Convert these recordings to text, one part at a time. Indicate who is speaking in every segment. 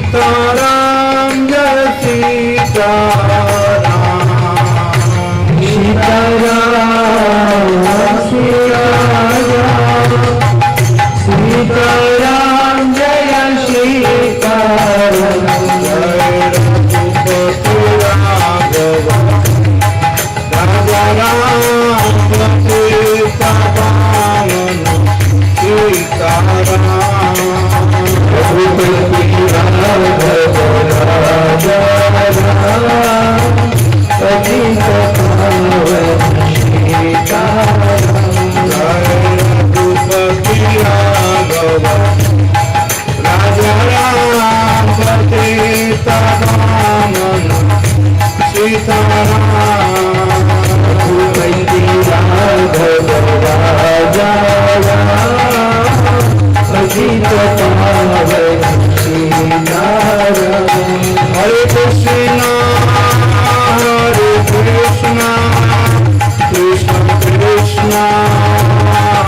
Speaker 1: सीताराम जय सीताराम सीताराम सीताराम जय सीताराम जय रघुपति राघव राजा राम सीता वामन सीताराम रघुपति राघव राजा राम सीता पावन सीताराम जय रघुपति राघव राजा राम सीता वामन सीताराम रघुपति राघव राजा राम सीता पावन सीताराम हरे कृष्णा कृष्ण कृष्ण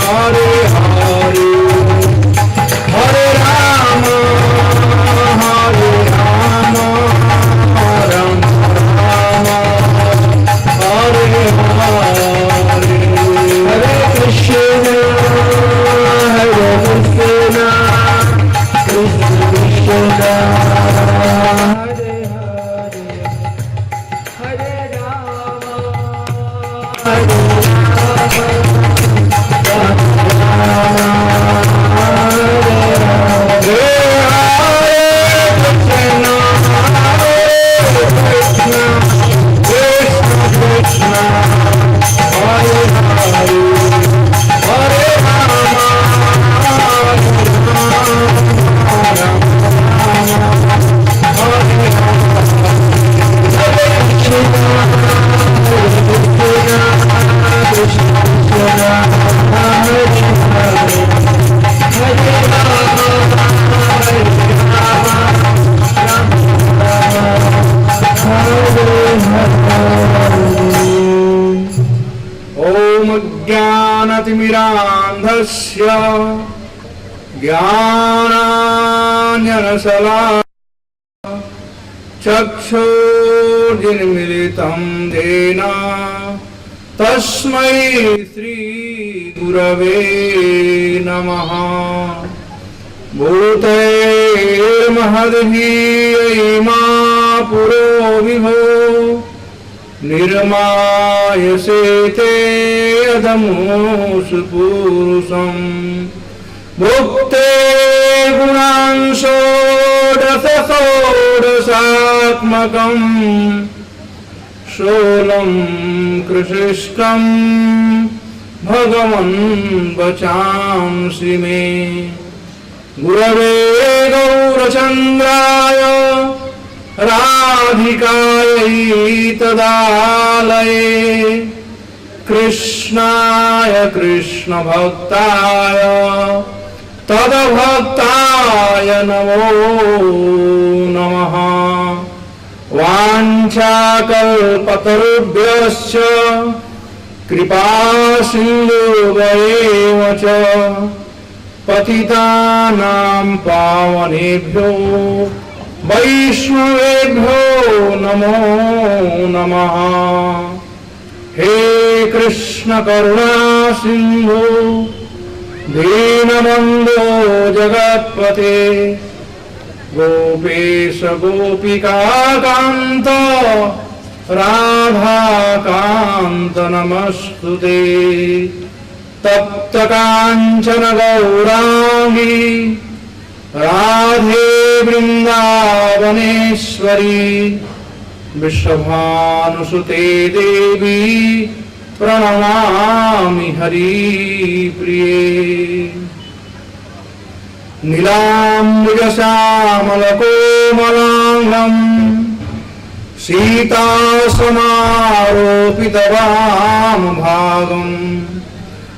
Speaker 1: हरे हरे हरे राम राम राम हरे हरे हरे कृष्ण कृष्ण कृष्ण हरे हरे हरे ज्ञानतिमिरान्धस्य ज्ञानाञ्जनशलाकया चक्षुर्मिलितं येन तस्मै श्रीगुरवे नमः भूतैर्महद्भिर्मा पुरो विभो निर्मायसे ते अधमोऽसु पुरुषं भुक्ते गुणांशोडशोडशात्मकं शोलं कृशिष्टं भगवन् वचांसि मे गुरवे गौरचन्द्राय राधिकायै तदालये कृष्णाय कृष्णभक्ताय तद्भक्ताय नमो नमः वाञ्छाकल्पतरुभ्यश्च कृपासिन्धुभ्यैव च पतितानां पावनेभ्यो वैष्णवेभ्यो नमो नमः हे कृष्ण करुणा सिंधु दीनबन्धो जगत्पते गोपेश गोपिका कांत राधा कांत नमस्तुते तप्त कांचन गौरांगी राधे वृंदावनेश्वरी विश्वभानुसुते देवी प्रणमामि हरिप्रिये नीलाम्बुजश्यामलकोमलाङ्गं सीतासमारोपितवामभागं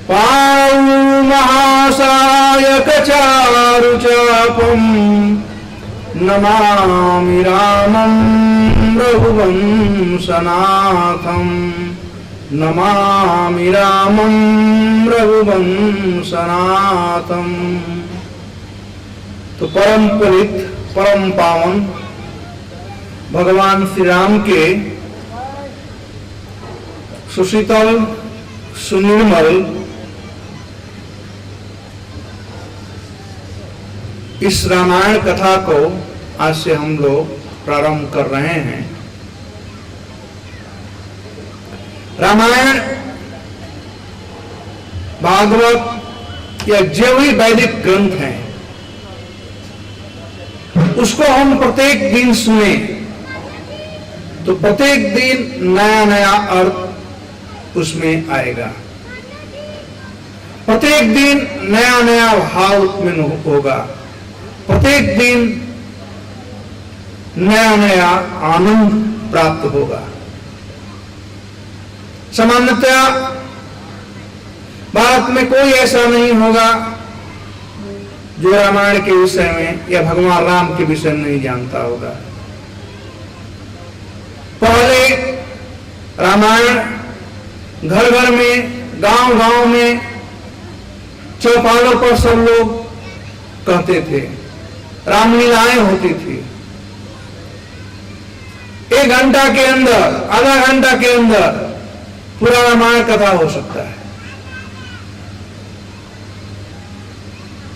Speaker 1: पावुमहासायकचारुचापं नमामि रामं रघुवंशनाथं नमामि रामं रघुवंशनाथं। तो परम पवित्र परम पावन भगवान श्री राम के सुशीतल सुनिर्मल इस रामायण कथा को आज से हम लोग प्रारंभ कर रहे हैं। रामायण भागवत या जो भी वैदिक ग्रंथ हैं उसको हम प्रत्येक दिन सुने तो प्रत्येक दिन नया नया अर्थ उसमें आएगा, प्रत्येक दिन नया नया भाव उत्पन्न होगा, प्रत्येक दिन नया नया आनंद प्राप्त होगा। सामान्यतया भारत में कोई ऐसा नहीं होगा जो रामायण के विषय में या भगवान राम के विषय में नहीं जानता होगा। पहले रामायण घर घर में, गांव गांव में, चौपालों पर सब लोग कहते थे, रामलीलाएं होती थी। 1 घंटा के अंदर, आधा घंटा के अंदर पूरा रामायण कथा हो सकता है।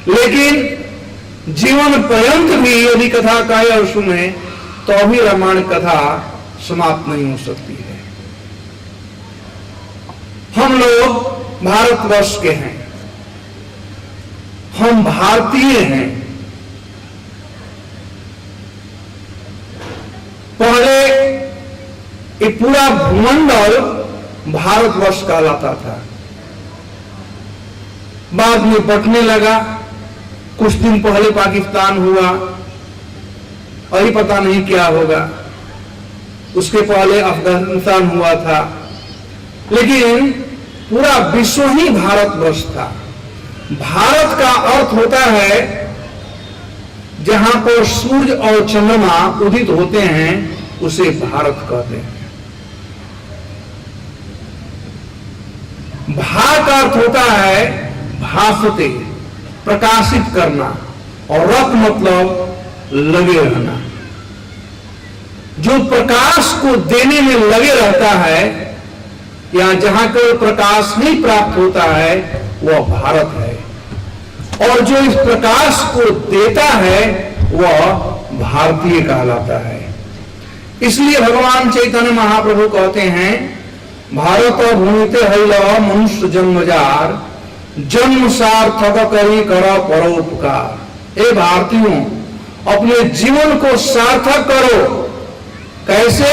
Speaker 1: लेकिन जीवन पर्यंत भी यदि कथा कहे और सुने तो अभी रामायण कथा समाप्त नहीं हो सकती है। हम लोग भारतवर्ष के हैं, हम भारतीय हैं। पहले ये पूरा भूमंडल भारतवर्ष कहलाता था, बाद में बंटने लगा। कुछ दिन पहले पाकिस्तान हुआ, अभी पता नहीं क्या होगा। उसके पहले अफगानिस्तान हुआ था, लेकिन पूरा विश्व ही भारतवर्ष था। भारत का अर्थ होता है जहां पर सूर्य और चंद्रमा उदित होते हैं, उसे भारत कहते हैं। भा का अर्थ होता है भासते, प्रकाशित करना, और रत मतलब लगे रहना। जो प्रकाश को देने में लगे रहता है या जहां कोई प्रकाश नहीं प्राप्त होता है वह भारत है, और जो इस प्रकाश को देता है वह भारतीय कहलाता है। इसलिए भगवान चैतन्य महाप्रभु कहते हैं, भारत भूमिते हैल मनुष्य जन्मजार, जन्म सार्थक करी कर परोपकार। हे भारतीयों, अपने जीवन को सार्थक करो। कैसे?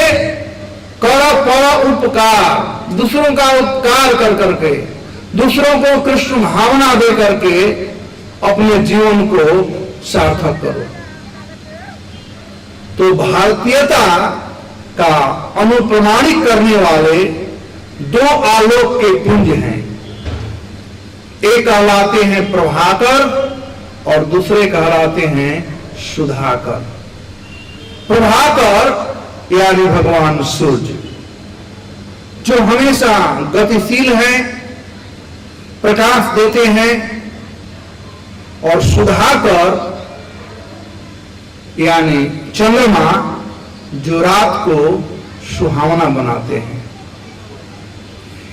Speaker 1: कर पर उपकार, दूसरों का उपकार कर करके, दूसरों को कृष्ण भावना दे करके अपने जीवन को सार्थक करो। तो भारतीयता का अनुप्रमाणित करने वाले 2 आलोक के पुंज हैं। एक कहलाते हैं प्रभाकर और दूसरे कहलाते हैं सुधाकर। प्रभाकर यानी भगवान सूर्य, जो हमेशा गतिशील है, प्रकाश देते हैं, और सुधाकर यानी चंद्रमा, जो रात को सुहावना बनाते हैं।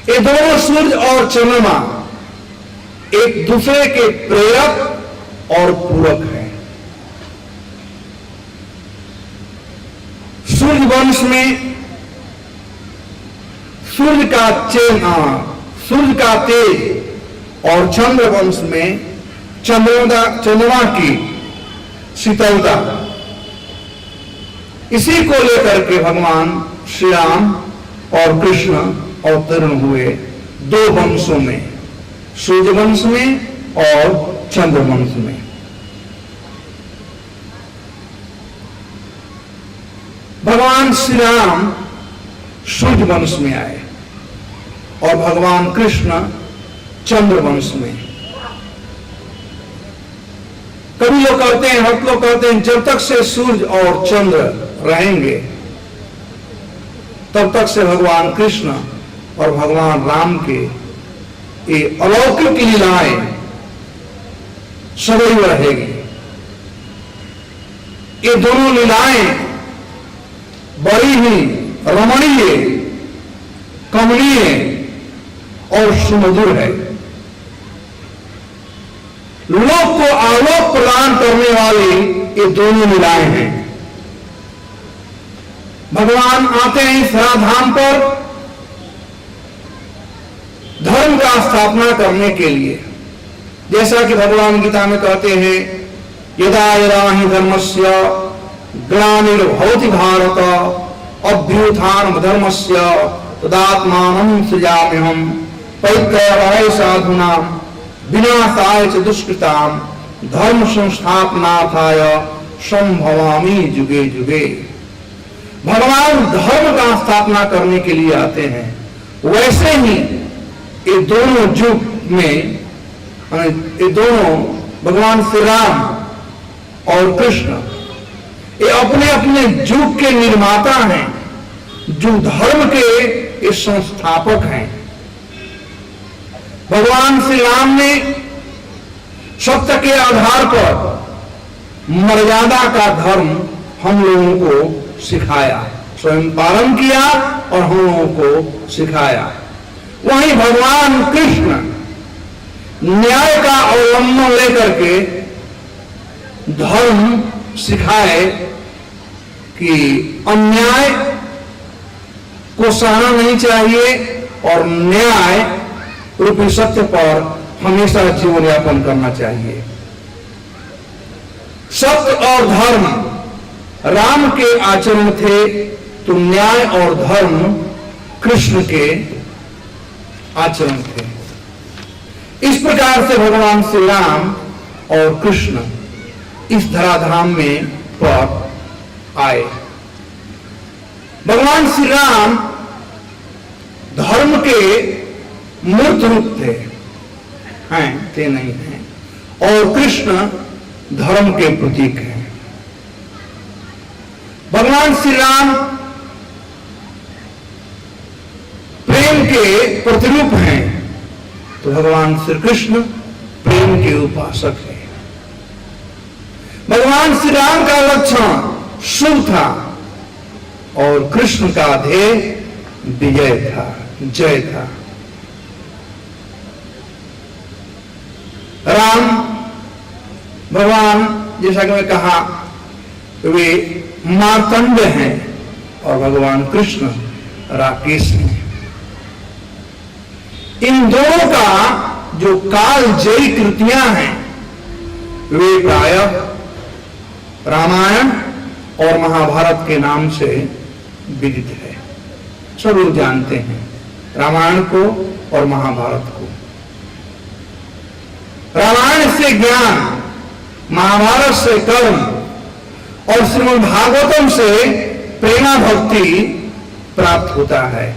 Speaker 1: ये दोनों सूर्य और चंद्रमा एक दूसरे के प्रेरक और पूरक हैं। सूर्य वंश में सूर्य का तेज और चंद्र वंश में चंद्रमा की शीतलता, इसी को लेकर के भगवान श्री राम और कृष्ण अवतरण हुए 2 वंशों में, सूर्य वंश में और चंद्र वंश में। भगवान श्री राम सूर्य वंश में आए और भगवान कृष्ण चंद्र वंश में। कभी लोग कहते हैं, हम लोग कहते हैं, जब तक से सूर्य और चंद्र रहेंगे तब तक से भगवान कृष्ण और भगवान राम के ये अलौकिक लीलाएं सदैव रहेगी। ये दोनों लीलाएं बड़ी ही रमणीय, कमनीय और सुमधुर है। लोक को आलोक प्रदान करने वाली ये दोनों लीलाएं हैं। भगवान आते हैं इस धराधाम पर धर्म का स्थापना करने के लिए। जैसा कि भगवान गीता में कहते हैं, यदा यदा हि धर्मस्य ग्लानिर्भवति भारत अभ्युत्थानम् धर्मस्य तदात्मानं सृजाम्यहम् परित्राणाय साधूनां विनाशाय च दुष्कृताम् धर्म संस्थापनार्थाय संभवामि जुगे जुगे। भगवान धर्म का स्थापना करने के लिए आते हैं। वैसे ही ये दोनों युग में, ये दोनों भगवान श्री राम और कृष्ण, ये अपने अपने युग के निर्माता हैं, जो धर्म के ये संस्थापक हैं। भगवान श्री राम ने सत्य के आधार पर मर्यादा का धर्म हम लोगों को सिखाया, स्वयं पालन किया और हम लोगों को सिखाया। वहीं भगवान कृष्ण न्याय का अवलंबन लेकर के धर्म सिखाए कि अन्याय को सहना नहीं चाहिए और न्याय रूपी सत्य पर हमेशा जीवन यापन करना चाहिए। सत्य और धर्म राम के आचरण थे, तो न्याय और धर्म कृष्ण के आचरण थे। इस प्रकार से भगवान श्री राम और कृष्ण इस धराधाम में पर आए। भगवान श्री राम धर्म के मूर्त रूप थे नहीं हैं, और कृष्ण धर्म के प्रतीक हैं। भगवान श्री राम प्रेम के प्रतिरूप हैं, तो भगवान श्री कृष्ण प्रेम के उपासक हैं। भगवान श्री राम का लक्षण शुभ था और कृष्ण का ध्येय विजय था, जय था। राम भगवान, जैसा कि मैं कहा, वे मार्तंड हैं और भगवान कृष्ण राकेश हैं। इन दोनों का जो काल जयी कृतियां हैं वे प्रायः रामायण और महाभारत के नाम से विदित है। सब लोग जानते हैं रामायण को और महाभारत को। रामायण से ज्ञान, महाभारत से कर्म और श्रीमद् भागवतम से प्रेमा भक्ति प्राप्त होता है,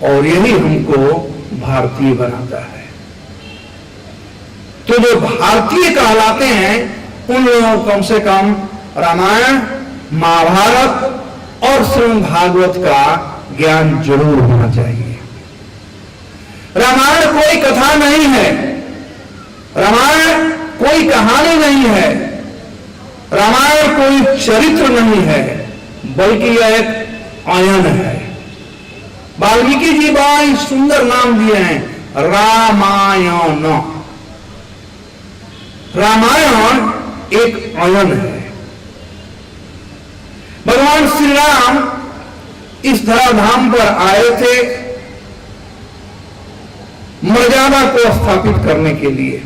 Speaker 1: और यही हमको भारतीय बनाता है। तो जो भारतीय कहलाते हैं उन लोगों को कम से कम रामायण, महाभारत और श्रीमद् भागवत का ज्ञान जरूर होना चाहिए। रामायण कोई कथा नहीं है, रामायण कोई कहानी नहीं है, रामायण कोई चरित्र नहीं है, बल्कि यह एक आयन है। वाल्मीकि जी बड़ा सुंदर नाम दिए हैं, रामायण। रामायण एक आयन है। भगवान श्री राम इस धराधाम पर आए थे मर्यादा को स्थापित करने के लिए।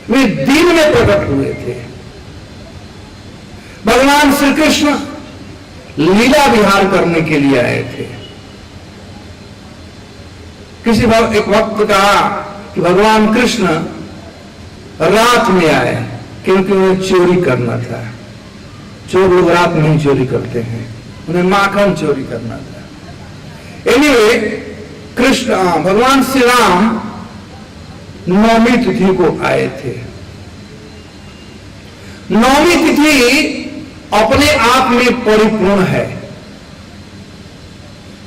Speaker 1: वे दिन में प्रकट हुए थे। भगवान श्री कृष्ण लीला विहार करने के लिए आए थे। किसी एक वक्त कहा कि भगवान कृष्ण रात में आए, क्योंकि उन्हें चोरी करना था। चोर लोग रात में ही चोरी करते हैं, उन्हें माखन चोरी करना था। एनीवे, कृष्ण भगवान श्री राम नौमी तिथि को आए थे। नौमी तिथि अपने आप में परिपूर्ण है।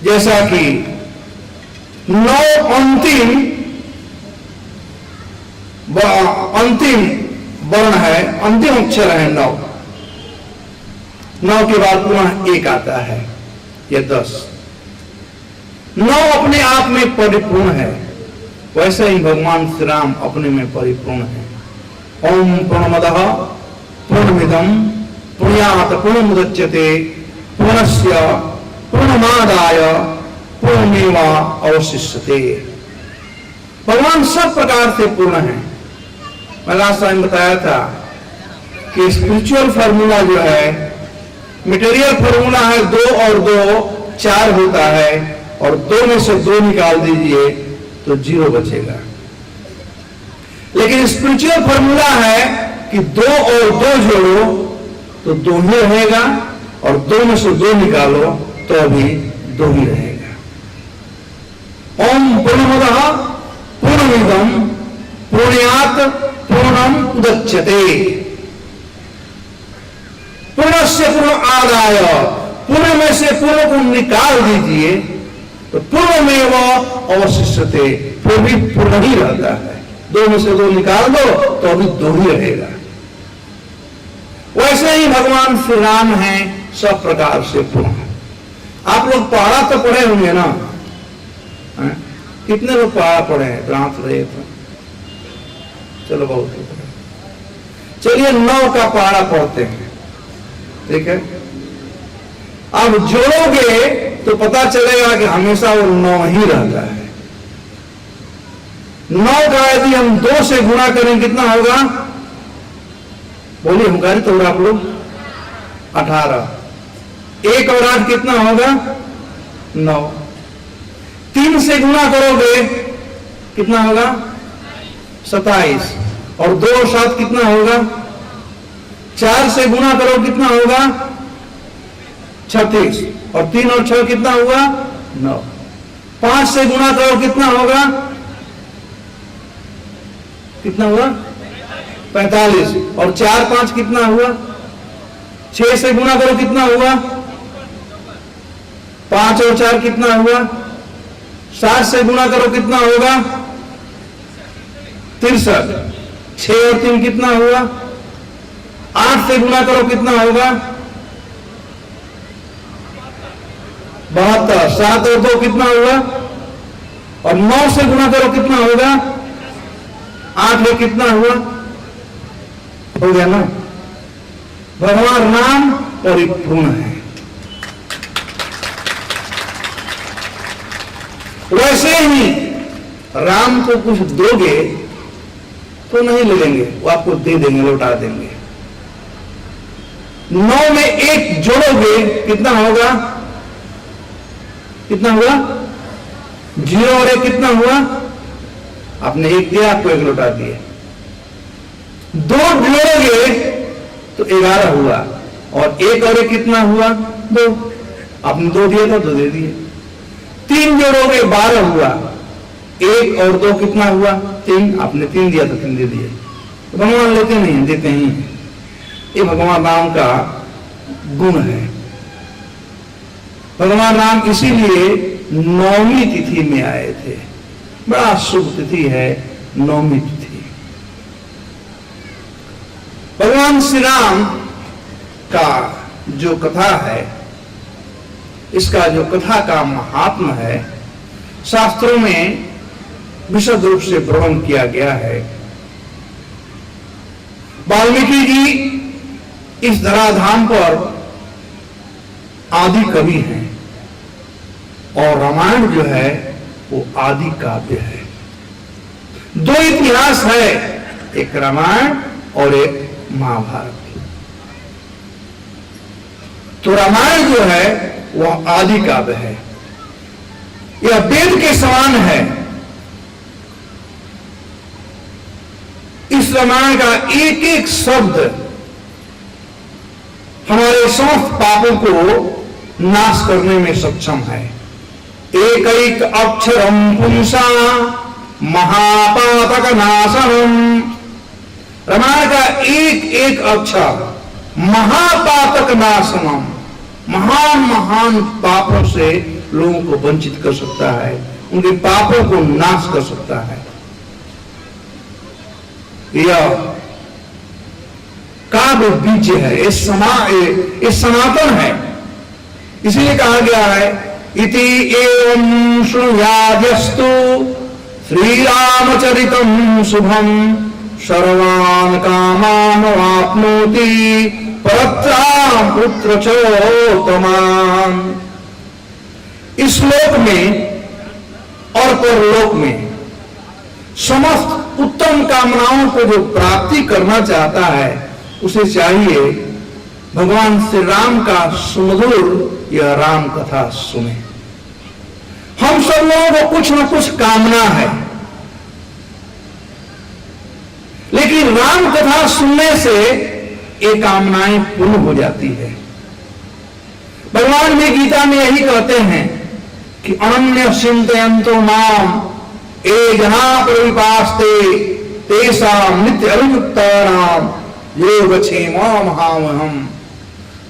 Speaker 1: जैसा कि 9 अंतिम वर्ण है, अंतिम अक्षर है 9। 9 के बाद पुनः 1 आता है, यह 10। 9 अपने आप में परिपूर्ण है, वैसे ही भगवान श्री राम अपने में परिपूर्ण है। ओम पूर्णमदः पूर्णमिदं पूर्णात् पूर्णमुदच्यते पूर्णस्य पूर्णमादाय पूर्णमेवावशिष्यते। भगवान सब प्रकार से पूर्ण है। मैं लास्ट टाइम बताया था कि स्पिरिचुअल फार्मूला जो है, मटेरियल फार्मूला है 2 और 2 4 होता है, और 2 में से 2 निकाल दीजिए तो 0 बचेगा। लेकिन स्पिरिचुअल फार्मूला है कि 2 और 2 जोड़ो तो 2 ही रहेगा, और 2 में से 2 निकालो तो अभी 2 ही रहेगा। ओम पूर्णमदः पूर्णमिदं पूर्णात् पूर्णम उदच्यते पूर्णस्य पूर्णमादाय, पूर्ण में से पूर्ण को निकाल दीजिए तो पूर्णमेव अवशिष्यते, फिर भी पूर्ण ही रहता है। 2 में से 2 निकाल दो तो अभी 2 ही रहेगा। वैसे ही भगवान श्री राम हैं सब प्रकार से पूर्ण। आप लोग पढ़ा तो पढ़े होंगे ना, कितने लोग पढ़ा पढ़े हैं? ग्रांथ रहे तो चलो बहुत पढ़े। चलिए 9 का पढ़ा पढ़ते हैं, ठीक है। अब जोड़ोगे तो पता चलेगा कि हमेशा वो 9 ही रहता है। 9 का यदि हम 2 से गुणा करें कितना होगा? बोलिए, हमकारी तो आप लोग 18। 1 और 8 कितना होगा? 9। 3 से गुणा करोगे कितना होगा? 27। और 2 और 7 कितना होगा? 4 से गुणा करो कितना होगा? 36। और 3 और 6 कितना हुआ? 9। 5 से गुणा करो कितना होगा? कितना हुआ? 45। और 4 5 कितना हुआ? 6 से गुणा करो कितना हुआ? 5 और 4 कितना हुआ? 7 से गुणा करो कितना होगा? 63। 6 और 3 कितना हुआ? 8 से गुणा करो कितना होगा? 72। 7 और 2 कितना हुआ? और 9 से गुणा करो कितना होगा? 8 में कितना हुआ? हो गया ना। भगवान राम परिपूर्ण है। वैसे ही राम को कुछ दोगे तो नहीं ले लेंगे, वो आपको दे देंगे, लौटा देंगे। 9 में 1 जोड़ोगे कितना होगा? कितना हुआ? 0 और 1 कितना हुआ? आपने 1 दिया, आपको 1 लौटा दिए। 2 जोड़ोगे तो 11 हुआ, और 1 और 1 कितना हुआ? 2। आपने 2 दिया था, 2 दे दिए। 3 जोड़ोगे 12 हुआ, 1 और 2 कितना हुआ? 3। आपने 3 दिया था, 3 दे दिए। तो भगवान लेते नहीं, देते ही। ये भगवान राम का गुण है। भगवान राम इसीलिए 9वीं तिथि में आए थे। बड़ा शुभ तिथि है 9वीं तिथि। भगवान श्री राम का जो कथा है, इसका जो कथा का महात्म है, शास्त्रों में विशद रूप से वर्णन किया गया है। वाल्मीकि जी इस धराधाम पर आदि कवि हैं, और रामायण जो है वो आदि काव्य है। 2 इतिहास है, एक रामायण और एक महाभारत। तो रामायण जो है वह आदि काव्य है, यह वेद के समान है। इस रामायण का एक एक शब्द हमारे समस्त पापों को नाश करने में सक्षम है। एक एक अक्षरम पुंसा महापातक नाशनम। रामायण का एक एक अक्षर महापातक नाशनम, महान महान पापों से लोगों को वंचित कर सकता है, उनके पापों को नाश कर सकता है। यह भी बीज है, ये सनातन है। इसीलिए कहा गया है इति एवं शृणुयाद्यस्तु श्री रामचरितम शुभम सर्वान् कामान् वाप्नोति परत्राम पुत्र चोत्तमान्। इस लोक में और परलोक में समस्त उत्तम कामनाओं को जो प्राप्ति करना चाहता है उसे चाहिए भगवान श्री राम का सुमधुर यह राम कथा सुने। हम सब लोगों को कुछ न कुछ कामना है, लेकिन राम कथा सुनने से ये कामनाएं पूर्ण हो जाती है। भगवान भी गीता में यही कहते हैं कि अनन्य चिंतयन्तो माम ये जहां प्रविपास्ते तेषां नित्य अभियुक्तानां योगक्षेमं महामहम्।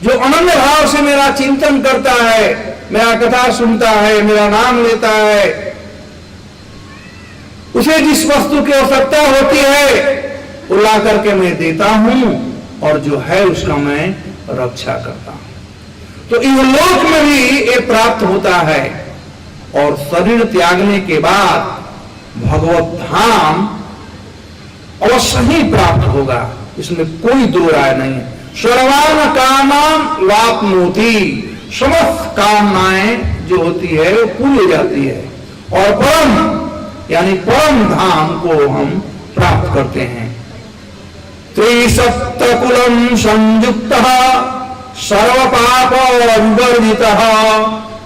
Speaker 1: जो अनन्य भाव से मेरा चिंतन करता है, मेरा कथा सुनता है, मेरा नाम लेता है, उसे जिस वस्तु की आवश्यकता होती है वो ला करके मैं देता हूं और जो है उसका मैं रक्षा करता हूं। तो इस लोक में भी ये प्राप्त होता है और शरीर त्यागने के बाद भगवत धाम अवश्य ही प्राप्त होगा, इसमें कोई दो राय नहीं है। सर्वान् कामान् वाप्नोति, समस्त कामनाएं जो होती है वो पूरी हो जाती है और परम यानी परम धाम को हम प्राप्त करते हैं। त्रिसप्तकुलम संयुक्तः सर्व पाप विवर्जितः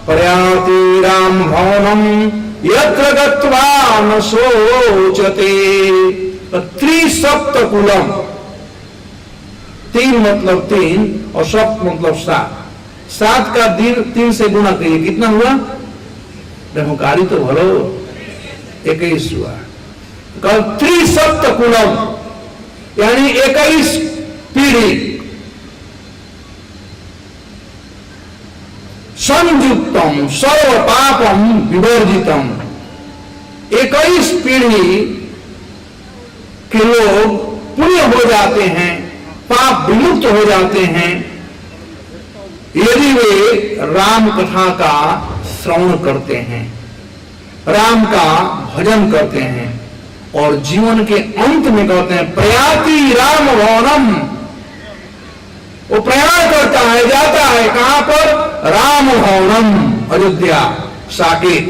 Speaker 1: प्रयाति राम भवनम यत्र गत्वा न शोचते। त्रिसप्तकुलम, तीन मतलब तीन और सप्त मतलब सात, सात का दिन तीन से गुणा करिए कितना हुआ? ब्रह्मकारी तो भलो 21 हुआ। कल त्रिसप्तकुलम यानी 21 पीढ़ी, संयुक्तम सर्व पापम विवर्जितम, 21 पीढ़ी के लोग पुण्य हो जाते हैं, पाप विमुक्त हो जाते हैं यदि वे राम कथा का श्रवण करते हैं, राम का भजन करते हैं और जीवन के अंत में कहते हैं प्रयाति राम भवनम। वो प्रयाण करता है, जाता है कहां पर? राम भवनम, अयोध्या साकेत।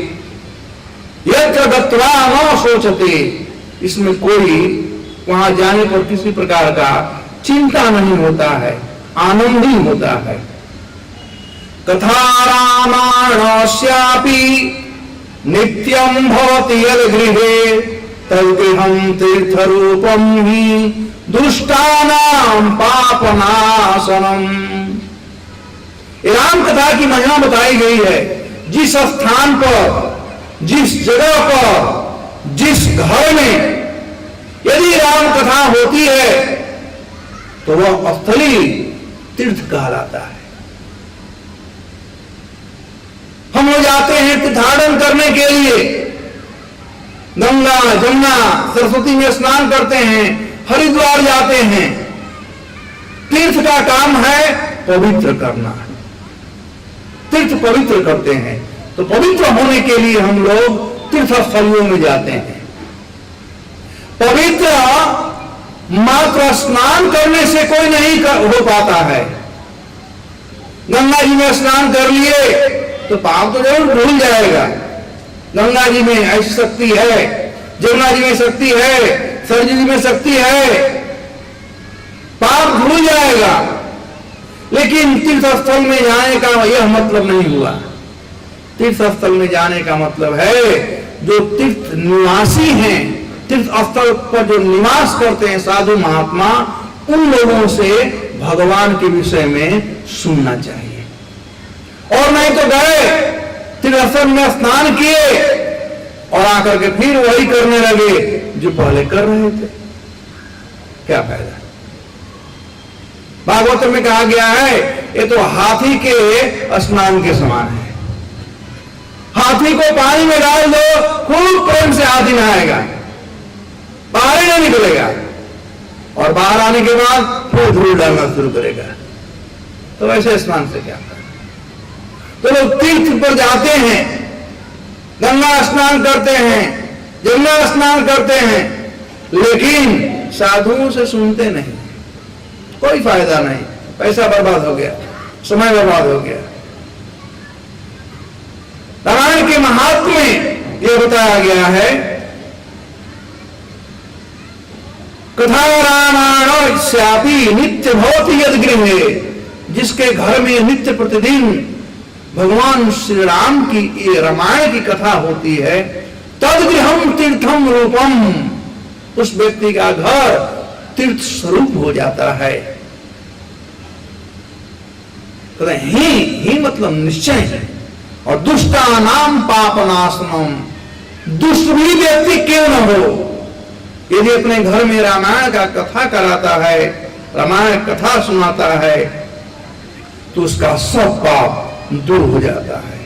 Speaker 1: यत्र गत्वा न शोचते, इसमें कोई वहां जाने पर किसी प्रकार का चिंता नहीं होता है, आनंद ही होता है। कथा रामायणस्यापि नित्यं भवति यद्गृहे तद्गृहं तीर्थरूपं हि दुष्टानां पापनाशनम। राम कथा की महिमा बताई गई है। जिस स्थान पर, जिस जगह पर, जिस घर में यदि राम कथा होती है तो वह स्थली तीर्थ कहलाता है। हम लोग जाते हैं तीर्थाटन करने के लिए, गंगा जमुना सरस्वती में स्नान करते हैं, हरिद्वार जाते हैं। तीर्थ का काम है पवित्र करना, तीर्थ पवित्र करते हैं। तो पवित्र होने के लिए हम लोग तीर्थ स्थलियों में जाते हैं। पवित्र मात्र स्नान करने से कोई नहीं हो पाता है। गंगा जी में स्नान कर लिए तो पाप तो जरूर धुल जाएगा। गंगा जी में ऐसी शक्ति है, जमुना जी में शक्ति है, सरजू जी में शक्ति है, पाप धुल जाएगा। लेकिन तीर्थ स्थल में जाने का यह मतलब नहीं हुआ। तीर्थ स्थल में जाने का मतलब है जो तीर्थ निवासी हैं, तीर्थ स्थल पर जो निवास करते हैं साधु महात्मा, उन लोगों से भगवान के विषय में सुनना चाहिए। और नहीं तो गए तीर्थ स्थल में स्नान किए और आकर के फिर वही करने लगे जो पहले कर रहे थे, क्या फायदा? भागवत में कहा गया है ये तो हाथी के स्नान के समान है। हाथी को पानी में डाल दो, खूब प्रेम से हाथी नहाएगा, बाहर ही नहीं निकलेगा, और बाहर आने के बाद फिर धूल डालना शुरू करेगा। तो वैसे स्नान से क्या करना? तो लोग तीर्थ पर जाते हैं, गंगा स्नान करते हैं, यमुना स्नान करते हैं, लेकिन साधुओं से सुनते नहीं, कोई फायदा नहीं, पैसा बर्बाद हो गया, समय बर्बाद हो गया। रामायण के महात्म्य में यह बताया गया है, कथा रामायण श्यापी नित्य भवति यद गृहे, जिसके घर में नित्य प्रतिदिन भगवान श्री राम की ये रामायण की कथा होती है, तद गृहम तीर्थम रूपम, उस व्यक्ति का घर तीर्थ स्वरूप हो जाता है। तो ही मतलब निश्चय है। और दुष्टा नाम पापनाशनम, दुष्ट भी व्यक्ति क्यों न हो, यदि अपने घर में रामायण का कथा कराता है, रामायण कथा सुनाता है, तो उसका सब पाप दूर हो जाता है।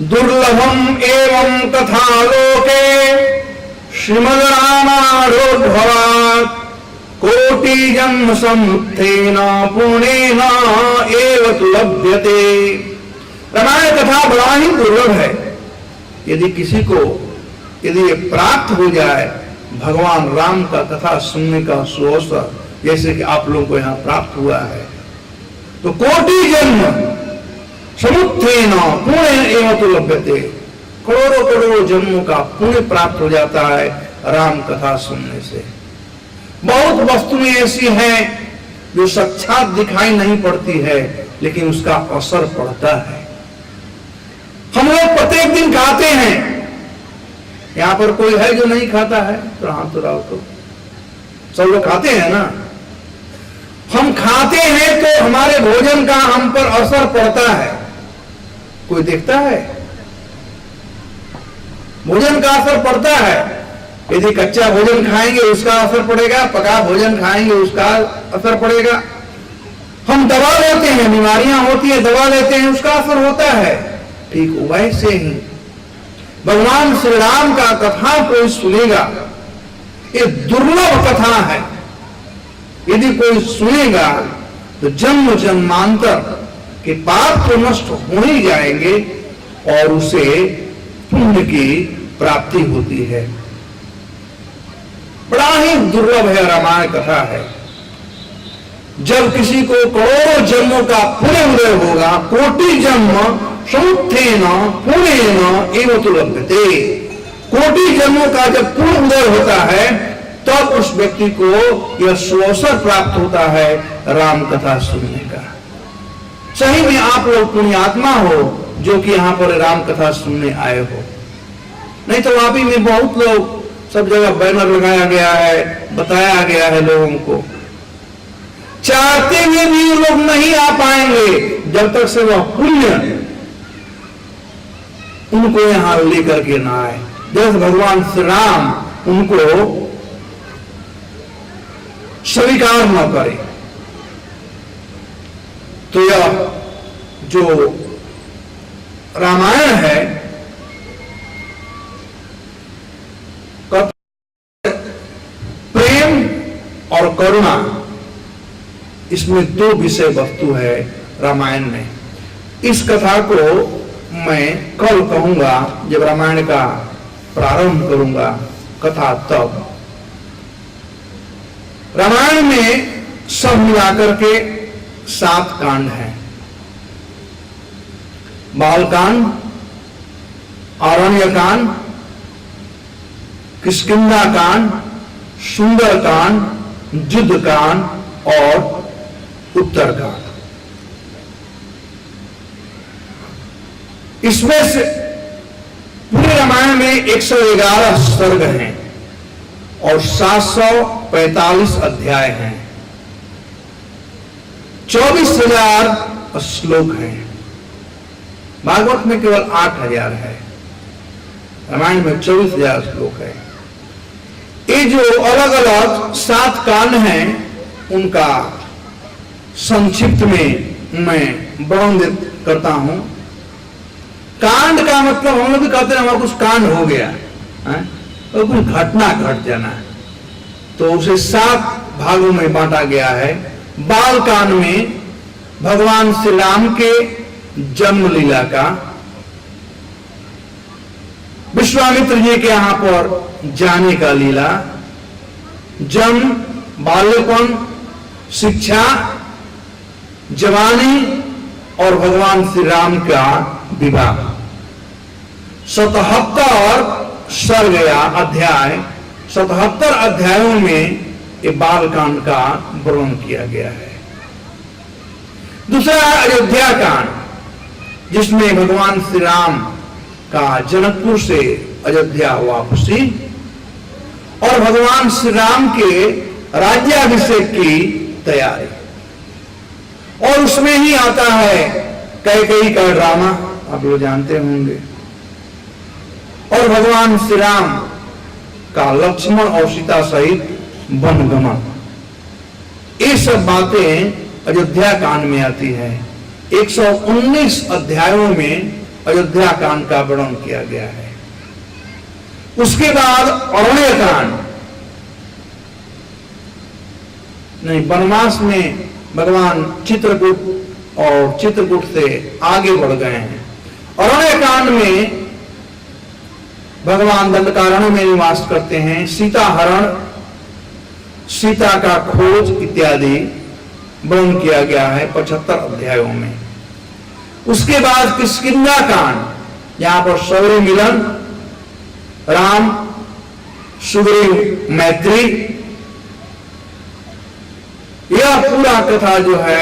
Speaker 1: दुर्लभम एवं कथा लोके श्रीमद् रामायणोद्भवात् कोटि जन्म समुत्थेन पुण्येन एव तु लभ्यते। रामायण कथा बड़ा ही दुर्लभ है। यदि किसी को यदि ये प्राप्त हो जाए भगवान राम का कथा सुनने का सुअवसर, जैसे कि आप लोगों को यहाँ प्राप्त हुआ है, तो कोटि जन्म समुत्थेन पुण्येन एव तु लभ्यते, करोड़ों करोड़ों जन्मों का पुण्य प्राप्त हो जाता है राम कथा सुनने से। बहुत वस्तुएं ऐसी हैं जो साक्षात दिखाई नहीं पड़ती है, लेकिन उसका असर पड़ता है। हम लोग प्रत्येक दिन खाते हैं, यहां पर कोई है जो नहीं खाता है? तो हाथ उठाओ, तो सब लोग खाते हैं ना। हम खाते हैं तो हमारे भोजन का हम पर असर पड़ता है। कोई देखता है? भोजन का असर पड़ता है। यदि कच्चा भोजन खाएंगे उसका असर पड़ेगा, पका भोजन खाएंगे उसका असर पड़ेगा। हम दवा लेते हैं, बीमारियां होती है, दवा लेते हैं, उसका असर होता है। ठीक वैसे ही भगवान श्री राम का कथा कोई सुनेगा, ये दुर्लभ कथा है, यदि कोई सुनेगा तो जन्म जन्मांतर के पाप तो नष्ट हो ही जाएंगे और उसे पुण्य की प्राप्ति होती है। बड़ा ही दुर्लभ है, रामायण कथा है। जब किसी को करोड़ों जन्मों का पुण्य उदय होगा, कोटि जन्म समुत्थेन पुण्येन एव तु लभ्यते, कोटि जन्मों का जब पुण्य उदय होता है तब उस व्यक्ति को यह सुअवसर प्राप्त होता है राम कथा सुनने का। सही में आप लोग पुण्यात्मा हो जो कि यहाँ पर राम कथा सुनने आए हो। नहीं तो वापी में बहुत लोग, सब जगह बैनर लगाया गया है, बताया गया है लोगों को, चाहते हुए भी लोग नहीं आ पाएंगे जब तक से वह पुण्य उनको यहां लेकर के ना आए। जैसे भगवान श्री राम उनको स्वीकार न करे, तो यह जो रामायण है प्रेम और करुणा, इसमें दो विषय वस्तु है रामायण में। इस कथा को मैं कल कहूंगा जब रामायण का प्रारंभ करूंगा कथा। तब रामायण में सब मिलाकर के 7 कांड हैं। बालकांड, आरण्यकांड, किष्किंधा कांड, सुंदरकांड, युद्धकांड और उत्तरकांड। इसमें से पूरे रामायण में 111 सर्ग हैं और 745 अध्याय हैं, 24,000 श्लोक हैं। भागवत में केवल 8,000 है, रामायण में 24,000 श्लोक है। ये जो अलग अलग 7 कांड हैं उनका संक्षिप्त में मैं वर्णन करता हूं। कांड का मतलब हम लोग भी कहते हैं हमारा कुछ कांड हो गया है, तो कुछ घटना घट जाना है, तो उसे 7 भागों में बांटा गया है। बाल कांड में भगवान श्री राम के जन्म लीला का, विश्वामित्र जी के यहां पर जाने का लीला, जन्म, बाल्यपन, शिक्षा, जवानी और भगवान श्री राम का विवाह। 77 सर्ग या अध्याय, 77 अध्यायों में ये बालकांड का वर्णन किया गया है। दूसरा अयोध्या कांड, जिसमें भगवान श्री राम का जनकपुर से अयोध्या वापसी और भगवान श्री राम के राज्याभिषेक की तैयारी, और उसमें ही आता है कैकेयी का ड्रामा, आप लोग जानते होंगे, और भगवान श्री राम का लक्ष्मण और सीता सहित वनगमन। ये सब बातें अयोध्या कांड में आती है। 119 अध्यायों में अयोध्या कांड का वर्णन किया गया है। उसके बाद अरण्य कांड, नहीं, वनवास में भगवान चित्रकूट और चित्रकूट से आगे बढ़ गए हैं। अरण्य कांड में भगवान दंडकारण्य में निवास करते हैं। सीता हरण, सीता का खोज इत्यादि वर्णन किया गया है 75 अध्यायों में। उसके बाद किष्किंधा कांड, यहां पर सौर्य मिलन, राम सुग्रीव मैत्री, यह पूरा कथा जो है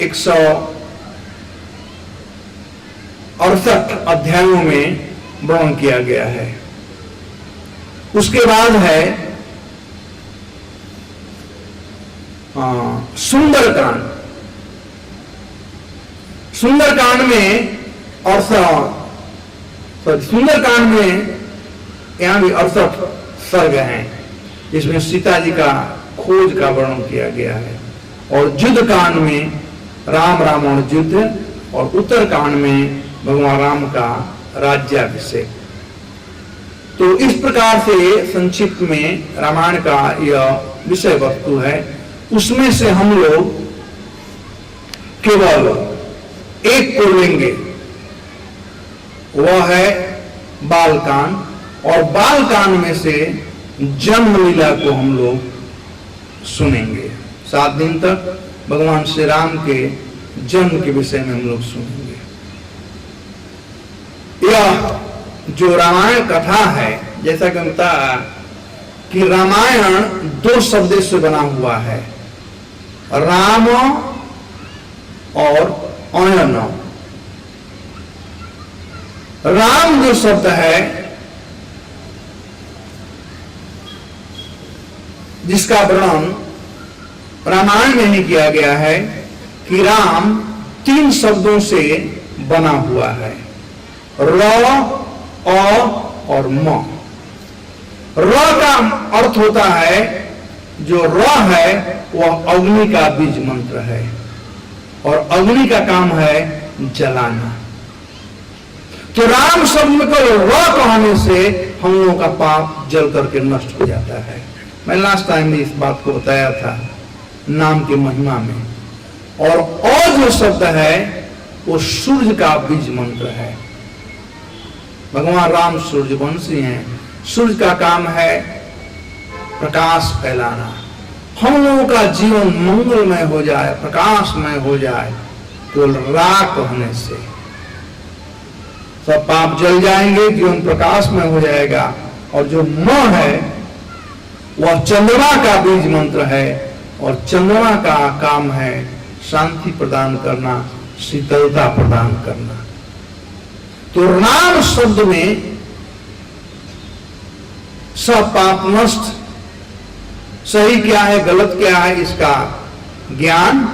Speaker 1: 168 अध्यायों में वर्णन किया गया है। उसके बाद है सुंदरकांड। सुंदरकांड में और सुंदरकांड में यहां भी 68 सर्ग हैं, जिसमें सीता जी का खोज का वर्णन किया गया है। और युद्ध कांड में राम रावण युद्ध, और उत्तर कांड में भगवान राम का राज्याभिषेक। तो इस प्रकार से संक्षिप्त में रामायण का यह विषय वस्तु है। उसमें से हम लोग केवल एक को लेंगे, वह है बालकांड, और बालकांड में से जन्म लीला को हम लोग सुनेंगे। 7 दिन तक भगवान श्री राम के जन्म के विषय में हम लोग सुनेंगे। यह जो रामायण कथा है, जैसा कि बताया कि रामायण 2 शब्दों से बना हुआ है, राम और अयन। राम जो शब्द है, जिसका वर्णन रामायण में ही किया गया है कि राम 3 शब्दों से बना हुआ है, र, अ और म। र का अर्थ होता है, जो र है वह अग्नि का बीज मंत्र है, और अग्नि का काम है जलाना। तो राम शब्द को र कहने से हम लोगों का पाप जल करके नष्ट हो जाता है। मैं लास्ट टाइम भी इस बात को बताया था नाम की महिमा में। और अ जो शब्द है वो सूर्य का बीज मंत्र है। भगवान राम सूर्यवंशी हैं। सूर्य का काम है प्रकाश फैलाना। हम लोगों का जीवन मंगलमय हो जाए, प्रकाशमय हो जाए, केवल रा कहने से सब पाप जल जाएंगे, जीवन प्रकाशमय हो जाएगा। और जो म है वह चंद्रमा का बीज मंत्र है, और चंद्रमा का काम है शांति प्रदान करना, शीतलता प्रदान करना। तो राम शब्द में सब पाप नष्ट, सही क्या है गलत क्या है इसका ज्ञान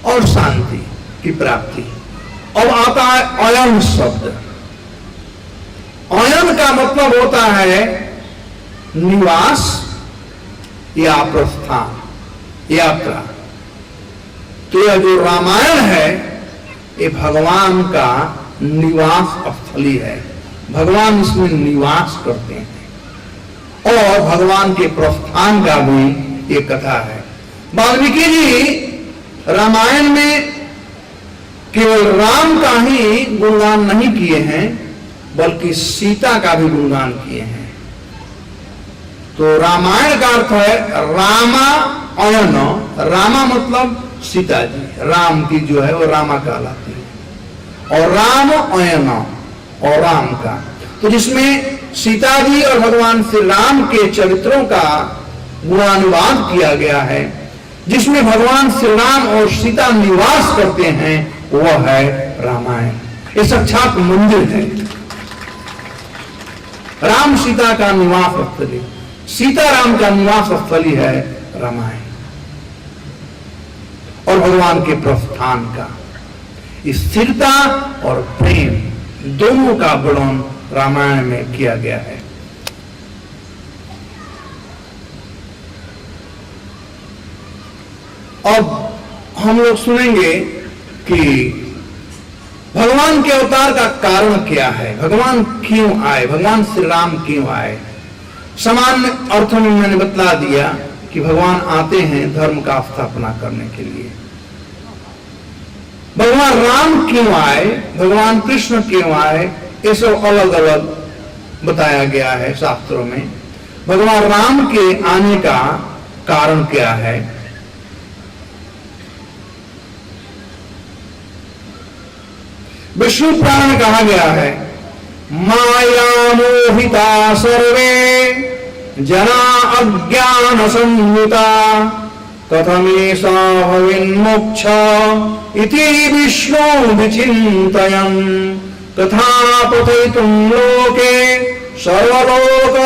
Speaker 1: और शांति की प्राप्ति। अब आता है अयन शब्द। अयन का मतलब होता है निवास या प्रस्थान, यात्रा। तो यह जो रामायण है ये भगवान का निवास स्थली है। भगवान इसमें निवास करते हैं, और भगवान के प्रस्थान का भी ये कथा है। वाल्मीकि जी रामायण में केवल राम का ही गुणगान नहीं किए हैं, बल्कि सीता का भी गुणगान किए हैं। तो रामायण का अर्थ है रामायण। रामा मतलब सीता जी, राम की जो है वो रामा कहलाती है, और रामायण और राम का, तो जिसमें सीता जी और भगवान श्री राम के चरित्रों का गुणानुवाद किया गया है, जिसमें भगवान श्री राम और सीता निवास करते हैं, वह है रामायण। ये साक्षात मंदिर है, राम सीता का निवास स्थली, सीता राम का निवास स्थली है रामायण। और भगवान के प्रस्थान का स्थिरता और प्रेम दोनों का वर्णन रामायण में किया गया है। अब हम लोग सुनेंगे कि भगवान के अवतार का कारण क्या है, भगवान क्यों आए, भगवान श्री राम क्यों आए। सामान्य अर्थों में मैंने बतला दिया कि भगवान आते हैं धर्म का स्थापना करने के लिए। भगवान राम क्यों आए, भगवान कृष्ण क्यों आए, ये सब अलग अलग बताया गया है शास्त्रों में। भगवान राम के आने का कारण क्या है। विष्णु पुराण में कहा गया है, माया मोहिता सर्वे जना अज्ञान संयुता कथमेषा भवेन्मोक्ष इति विष्णु विचिन्तयन् तथा पठयितुं लोके सर्वलोकलापहं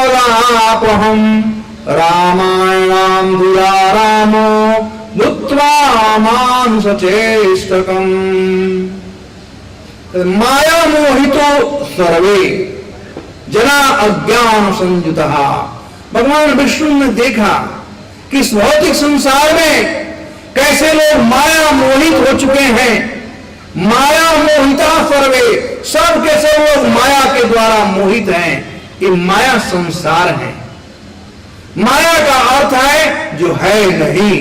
Speaker 1: रामायणं धुरा रामो भूत्वा मानुषचेष्टकम्। माया मोहितो सर्वे जना अज्ञान संयुता। भगवान विष्णु ने देखा कि इस भौतिक संसार में कैसे लोग माया मोहित हो चुके हैं। माया मोहिता सर्वे, सब के सब लोग माया के द्वारा मोहित हैं। ये माया संसार है। माया का अर्थ है जो है नहीं,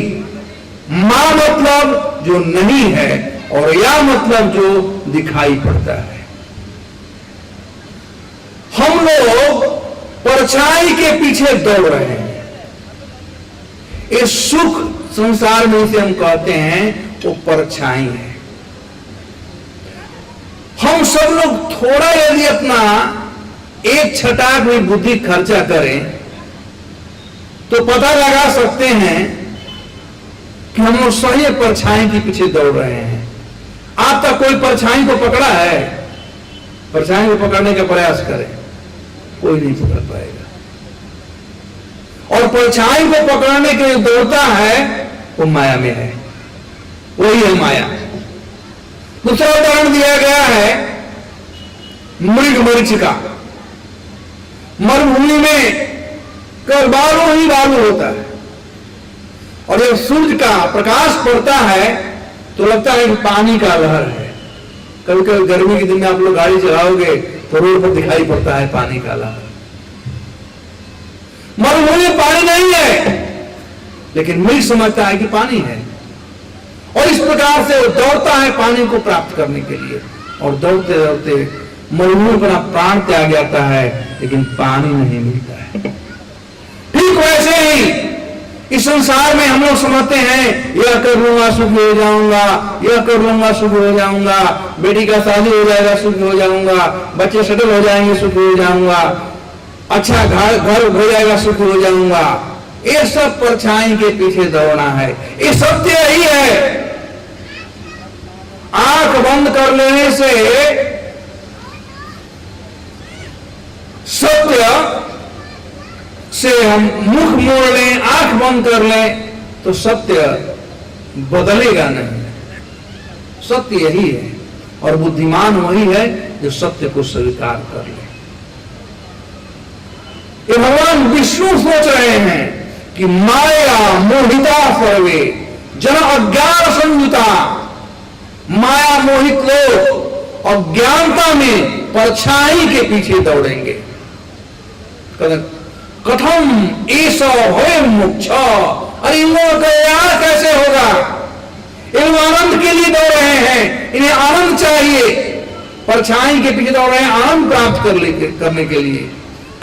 Speaker 1: मा मतलब जो नहीं है, और या मतलब जो दिखाई पड़ता है। हम लोग परछाई के पीछे दौड़ रहे हैं। इस सुख संसार में इसे हम कहते हैं वो परछाई है। हम सब लोग थोड़ा यदि अपना एक छटाक में बुद्धि खर्चा करें तो पता लगा सकते हैं कि हम लोग सही परछाई के पीछे दौड़ रहे हैं। आप तक कोई परछाई को पकड़ा है? परछाई को पकड़ने का प्रयास करें, कोई नहीं पकड़ पाएगा। और परछाई को पकड़ने के लिए दौड़ता है वो माया में है, वही है माया। दूसरा उदाहरण दिया गया है मृग मरीचिका। मरुभूमि में केवल बालू ही बालू होता है, और जब सूर्य का प्रकाश पड़ता है तो लगता है कि पानी का लहर है। कभी कभी गर्मी के दिन में आप लोग गाड़ी चलाओगे तो रोड पर दिखाई पड़ता है पानी का लहर। मरुभूमि में पानी नहीं है, लेकिन मृग समझता है कि पानी है, और इस प्रकार से वो दौड़ता है पानी को प्राप्त करने के लिए, और दौड़ते दौड़ते मरुभूमि पर प्राण त्याग जाता है, लेकिन पानी नहीं मिलता है। ठीक वैसे ही इस संसार में हम लोग समझते हैं यह कर लूंगा सुखी हो जाऊंगा, यह कर लूंगा सुखी हो जाऊंगा, बेटी का शादी हो जाएगा सुखी हो जाऊंगा, बच्चे सेटल हो जाएंगे सुखी हो जाऊंगा, अच्छा घर हो जाएगा सुखी हो जाऊंगा। ये सब परछाई के पीछे दौड़ना है। ये सत्य ही है। आंख बंद कर लेने से सत्य से हम मुख मोड़ लें, आंख बंद कर लें तो सत्य बदलेगा नहीं। सत्य यही है, और बुद्धिमान वही है जो सत्य को स्वीकार कर ले। ये भगवान विष्णु सोच रहे हैं कि माया मोहिता सर्वे जन अज्ञान संयुता। माया मोहित लोग अज्ञानता में परछाई के पीछे दौड़ेंगे। कथम ऐसा है मोक्ष, अरे इन लोगों का कल्याण कैसे होगा? इन लोग आनंद के लिए दौड़ रहे हैं, इन्हें आनंद चाहिए, परछाई के पीछे दौड़ रहे हैं आनंद प्राप्त करने के लिए।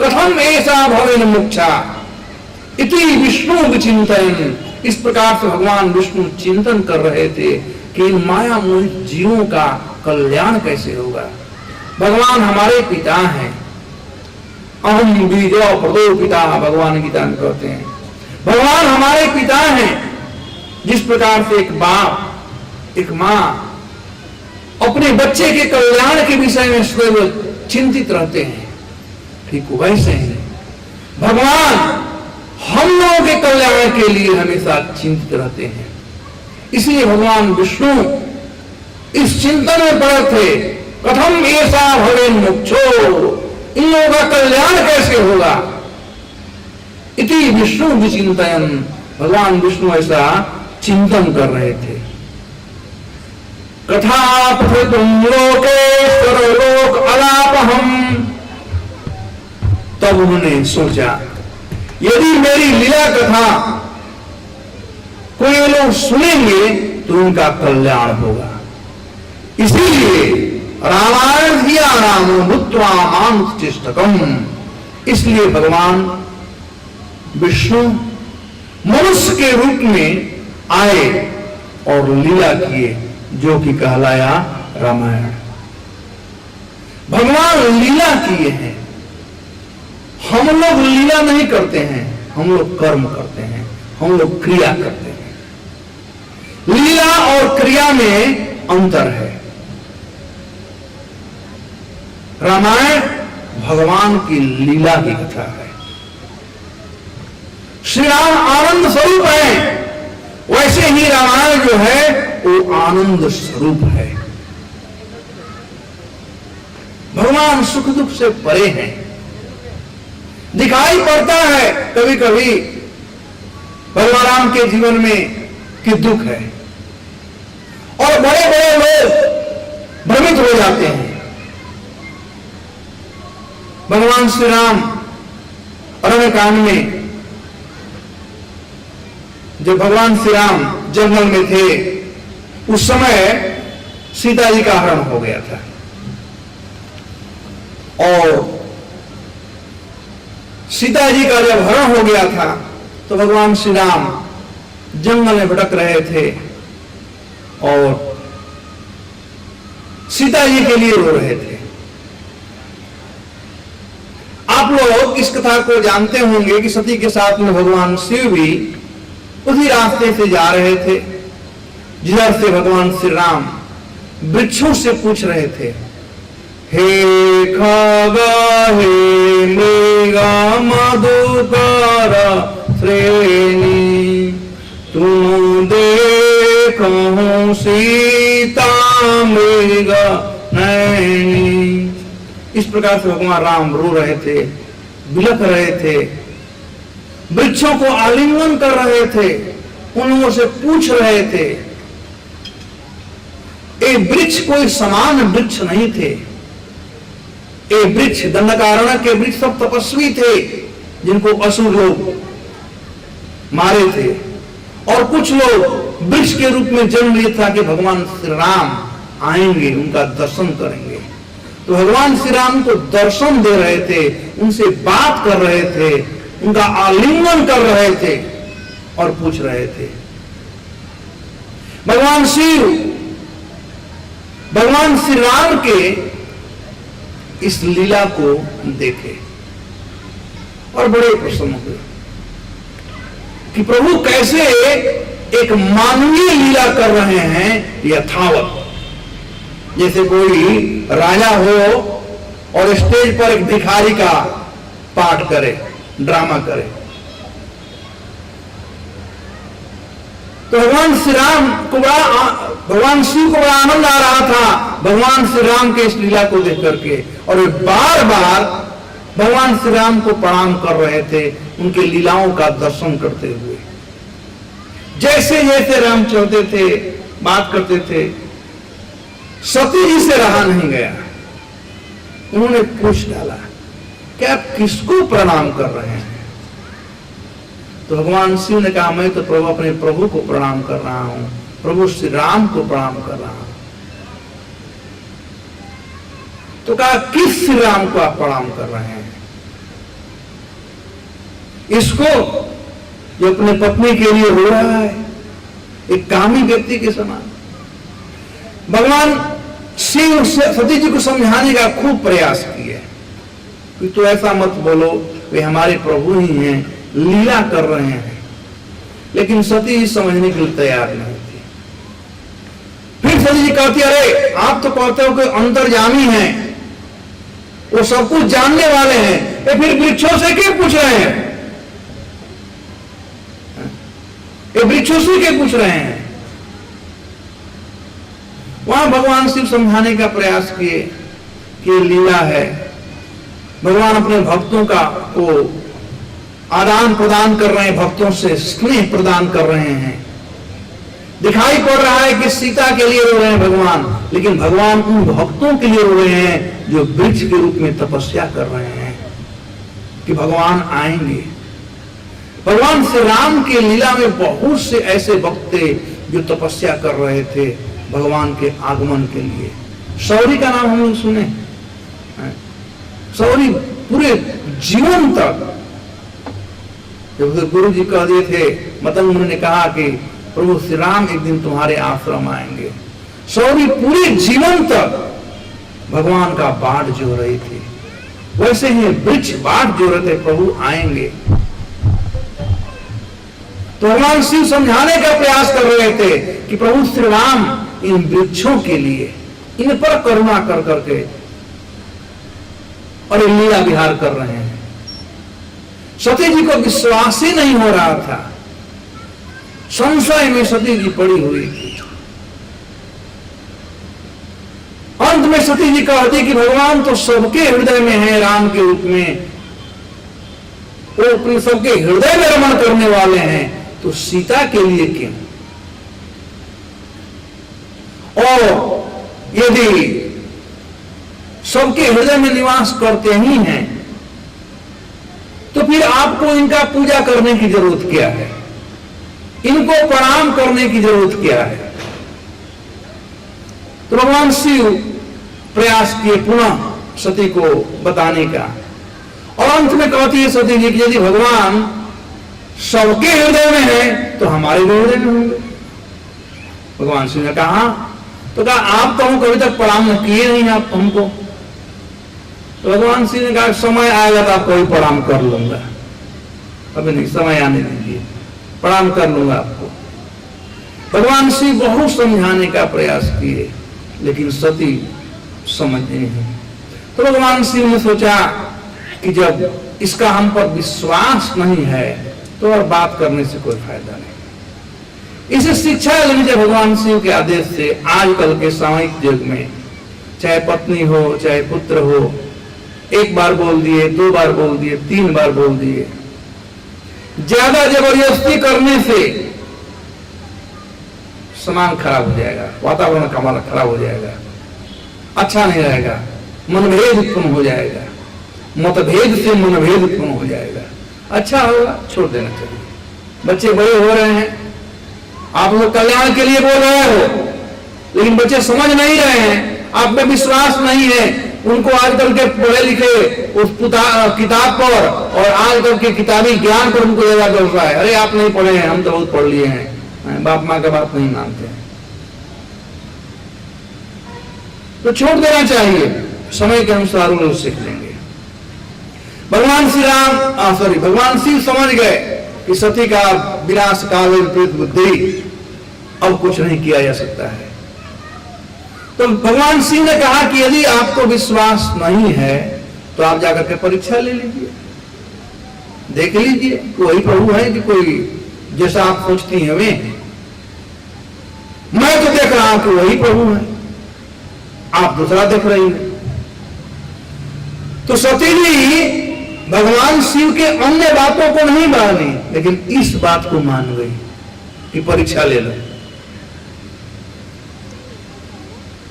Speaker 1: कथम ऐसा भवेन मोक्षा इति विष्णु विचिंतन। इस प्रकार से भगवान विष्णु चिंतन कर रहे थे कि इन माया मोहित जीवों का कल्याण कैसे होगा। भगवान हमारे पिता हैं, अहम बीजो प्रदो पिता, भगवान गीता में कहते हैं। भगवान हमारे पिता हैं। जिस प्रकार से एक बाप एक मां अपने बच्चे के कल्याण के विषय में सदैव चिंतित रहते हैं, ठीक वैसे ही भगवान हम लोगों के कल्याण के लिए हमेशा चिंतित रहते हैं। इसलिए भगवान विष्णु इस चिंतन में पड़े थे, कथम ऐसा भवेन मोक्षो, इन लोगों का कल्याण कैसे होगा। इति विष्णु विचिंतन, भगवान विष्णु ऐसा चिंतन कर रहे थे। कथा पठितुम लोके सर्वलोक अलापहम। तब उन्होंने सोचा यदि मेरी लीला कथा कोई लोग सुनेंगे तो उनका कल्याण होगा। इसीलिए रामायण दिया रामो भूत्वा मानुष्टिष्ठकम। इसलिए भगवान विष्णु मनुष्य के रूप में आए और लीला किए, जो कि कहलाया रामायण। भगवान लीला किए हैं। हम लोग लीला नहीं करते हैं, हम लोग कर्म करते हैं, हम लोग क्रिया करते हैं। लीला और क्रिया में अंतर है। रामायण भगवान की लीला की कथा है। श्री राम आनंद स्वरूप है, वैसे ही रामायण जो है वो आनंद स्वरूप है। भगवान सुख दुख से परे हैं। दिखाई पड़ता है कभी कभी भगवान राम के जीवन में कि दुख है, और बड़े बड़े लोग भ्रमित हो जाते हैं। भगवान श्री राम अरण्यकांड में जब भगवान श्री राम जंगल में थे, उस समय सीता जी का हरण हो गया था, और सीता जी का जब हरण हो गया था तो भगवान श्री राम जंगल में भटक रहे थे और सीता जी के लिए रो रहे थे। आप लोग इस कथा को जानते होंगे कि सती के साथ में भगवान शिव भी उसी रास्ते से जा रहे थे जिधर से भगवान श्री राम वृक्षों से पूछ रहे थे, हे खगा हे मृगा मधुकर श्रेणी, तुम देखो सीता मृगा नैनी। इस प्रकार से भगवान राम रो रहे थे, बिलख रहे थे, वृक्षों को आलिंगन कर रहे थे, उन लोगों से पूछ रहे थे। ये वृक्ष कोई समान वृक्ष नहीं थे। ये वृक्ष दंडकारण्य के वृक्ष सब तपस्वी थे जिनको असुर लोग मारे थे, और कुछ लोग वृक्ष के रूप में जन्म लिया था कि भगवान श्री राम आएंगे, उनका दर्शन करेंगे। तो भगवान श्री राम को दर्शन दे रहे थे, उनसे बात कर रहे थे, उनका आलिंगन कर रहे थे और पूछ रहे थे। भगवान शिव भगवान श्री राम के इस लीला को देखे और बड़े प्रसन्न हुए कि प्रभु कैसे एक मानवीय लीला कर रहे हैं यथावत। जैसे कोई राजा हो और स्टेज पर एक भिखारी का पाठ करे, ड्रामा करे। तो भगवान श्री राम को भगवान शिव को बड़ा आनंद आ रहा था भगवान श्री राम के इस लीला को देख करके, और वे बार बार भगवान श्री राम को प्रणाम कर रहे थे, उनके लीलाओं का दर्शन करते हुए। जैसे जैसे राम चलते थे, बात करते थे, सती जी से रहा नहीं गया। उन्होंने पूछ डाला कि आप किसको प्रणाम कर रहे हैं? तो तो भगवान शिव ने कहा मैं तो प्रभु अपने प्रभु को प्रणाम कर रहा हूं, प्रभु श्री राम को प्रणाम कर रहा हूं। तो कहा किस श्री राम को आप प्रणाम कर रहे हैं? इसको जो अपने पत्नी के लिए रो रहा है, एक कामी व्यक्ति के समान। भगवान शिव सती जी को समझाने का खूब प्रयास किया कि तो ऐसा मत बोलो, वे हमारे प्रभु ही हैं, लीला कर रहे हैं। लेकिन सती जी समझने के लिए तैयार नहीं थी। फिर सती जी कहती अरे आप तो कहते हो कि अंतर्यामी हैं, वो सब कुछ जानने वाले हैं, ये फिर वृक्षों से क्यों पूछ रहे हैं? ये वृक्षों से क्यों पूछ रहे हैं? वहां भगवान शिव समझाने का प्रयास किए कि लीला है, भगवान अपने भक्तों को आदान प्रदान कर रहे हैं, भक्तों से स्नेह प्रदान कर रहे हैं। दिखाई पड़ रहा है कि सीता के लिए रो रहे हैं भगवान, लेकिन भगवान उन भक्तों के लिए रो रहे हैं जो वृक्ष के रूप में तपस्या कर रहे हैं कि भगवान आएंगे। भगवान श्री राम के लीला में बहुत से ऐसे भक्त थे जो तपस्या कर रहे थे भगवान के आगमन के लिए। शौरी का नाम हम लोग सुने, शौरी पूरे जीवन तक, जब गुरु जी कह दिए थे, मतंग मुनि ने कहा कि प्रभु श्री राम एक दिन तुम्हारे आश्रम आएंगे, शौरी पूरे जीवन तक भगवान का बाट जो रही थी। वैसे ही वृक्ष बाट जो रहे थे, प्रभु आएंगे। तो भगवान शिव समझाने का प्रयास कर रहे थे कि प्रभु श्री राम इन वृक्षों के लिए, इन पर करुणा कर करके और लीला विहार कर रहे हैं। सती जी को विश्वास ही नहीं हो रहा था, संशय में सती जी पड़ी हुई थी। अंत में सती जी कहती कि भगवान तो सबके हृदय में है, राम के रूप में वो अपने सबके हृदय में रमण करने वाले हैं, तो सीता के लिए क्यों? और यदि सबके हृदय में निवास करते ही हैं, तो फिर आपको इनका पूजा करने की जरूरत क्या है? इनको प्रणाम करने की जरूरत क्या है? तो भगवान शिव प्रयास किए पुनः सती को बताने का, और अंत में कहती है सती जी कि यदि भगवान सबके हृदय में है तो हमारे हृदय में होंगे। भगवान शिव ने कहा, तो कहा आप तो हम कभी तक प्रणाम किए नहीं आप हमको। तो भगवान शिव ने कहा समय आएगा तो आपको भी प्रणाम कर लूंगा, अभी नहीं, समय आने दीजिए, प्रणाम कर लूंगा आपको। भगवान शिव बहुत समझाने का प्रयास किए, लेकिन सती समझ नहीं। तो भगवान शिव ने सोचा कि जब इसका हम पर विश्वास नहीं है तो और बात करने से कोई फायदा नहीं। इसे शिक्षा लेनी चाहिए भगवान शिव के आदेश से। आजकल के सामयिक युग में चाहे पत्नी हो चाहे पुत्र हो, एक बार बोल दिए, 2 बार बोल दिए, 3 बार बोल दिए, ज्यादा जबरदस्ती करने से समाज खराब हो जाएगा, वातावरण का हमारा खराब हो जाएगा, अच्छा नहीं रहेगा, मनभेद उत्पन्न हो जाएगा, मतभेद से मनभेद उत्पन्न हो जाएगा। अच्छा होगा छोड़ देना चाहिए। बच्चे बड़े हो रहे हैं, आप लोग कल्याण के लिए बोल रहे हो, लेकिन बच्चे समझ नहीं रहे हैं, आप में विश्वास नहीं है। उनको आजकल के पढ़े लिखे उस किताब पर और आजकल के किताबी ज्ञान पर उनको ज्यादा भरोसा है। अरे आप नहीं पढ़े हैं, हम तो बहुत पढ़ लिए हैं, बाप माँ का बात नहीं मानते हैं। तो छोड़ देना चाहिए, समय के अनुसार वो लोग सीख लेंगे। भगवान श्री राम भगवान शिव समझ गए कि सती का विनाश काल विपरीत बुद्धि, अब कुछ नहीं किया जा सकता है। तो भगवान शिव ने कहा कि यदि आपको विश्वास नहीं है तो आप जाकर के परीक्षा ले लीजिए, देख लीजिए कि वही प्रभु है कि कोई जैसा आप सोचती हैं वे। मैं तो देख रहा हूं कि वही प्रभु है, आप दूसरा देख रही हैं। तो सती जी भगवान शिव के अन्य बातों को नहीं मानी, लेकिन इस बात को मान गई कि परीक्षा ले लो।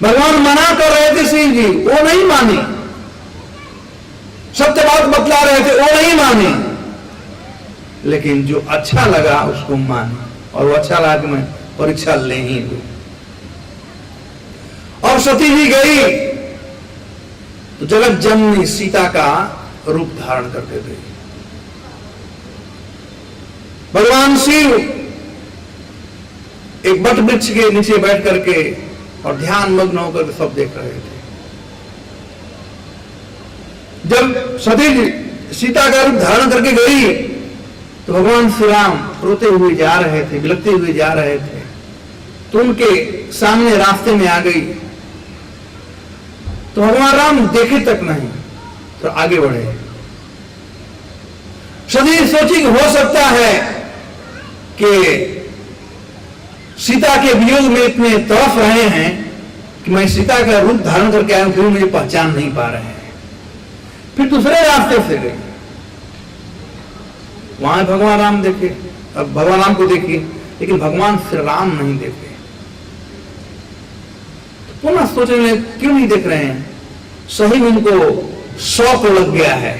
Speaker 1: भगवान मना कर रहे थे शिव जी, वो नहीं मानी, सत्य बात बतला रहे थे, वो नहीं मानी। लेकिन जो अच्छा लगा उसको मान, और वो अच्छा लगा कि मैं परीक्षा ले ही लूं। और सती जी गई तो जगत जननी सीता का रूप धारण करके गई। भगवान शिव एक बट वृक्ष के नीचे बैठ करके और ध्यान मग्न होकर सब देख रहे थे। जब सती सीता का रूप धारण करके गई तो भगवान श्री राम रोते हुए जा रहे थे, बिलखते हुए जा रहे थे, तो उनके सामने रास्ते में आ गई। तो भगवान राम देखे तक नहीं तो आगे बढ़े। सती सोची कि हो सकता है कि सीता के वियोग में इतने तड़फ रहे हैं कि मैं सीता का रूप धारण करके आया हूं, फिर मुझे पहचान नहीं पा रहे हैं। फिर दूसरे रास्ते से गई, वहां भगवान राम देखे, अब भगवान राम को देखी, लेकिन भगवान श्री राम नहीं देखे। तो पुनः सोचने लगे क्यों नहीं देख रहे हैं, सही में इनको शौक लग गया है,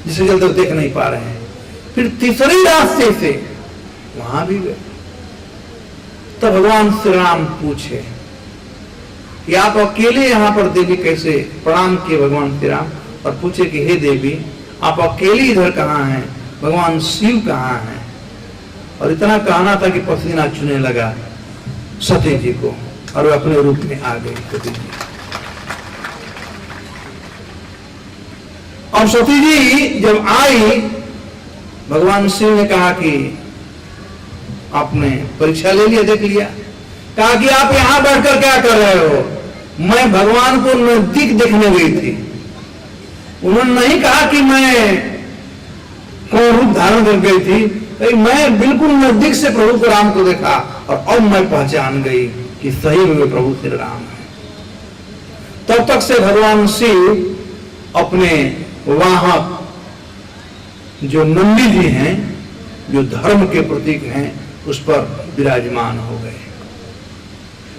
Speaker 1: जिसके चलते वो देख नहीं पा रहे हैं। फिर तीसरे रास्ते से वहां भी गए। तब भगवान श्री राम पूछे कि आप अकेले यहां पर देवी कैसे, प्रणाम किए भगवान श्री राम और पूछे कि हे देवी आप अकेले इधर कहां हैं, भगवान शिव कहां हैं। और इतना कहना था कि पसीना चुने लगा सती जी को और वे अपने रूप में आ गई सती जी। और सती जी जब आई, भगवान शिव ने कहा कि आपने परीक्षा ले लिया, देख लिया। कहा कि आप यहां बैठकर क्या कर रहे हो, मैं भगवान को नजदीक देखने गई थी। उन्होंने नहीं कहा कि मैं कौन रूप धारण कर गई थी, मैं बिल्कुल नजदीक से प्रभु को राम को देखा और अब मैं पहचान गई कि सही में प्रभु श्री राम है। तब तक से भगवान शिव अपने वाहक जो नंदी जी हैं, जो धर्म के प्रतीक हैं, उस पर विराजमान हो गए।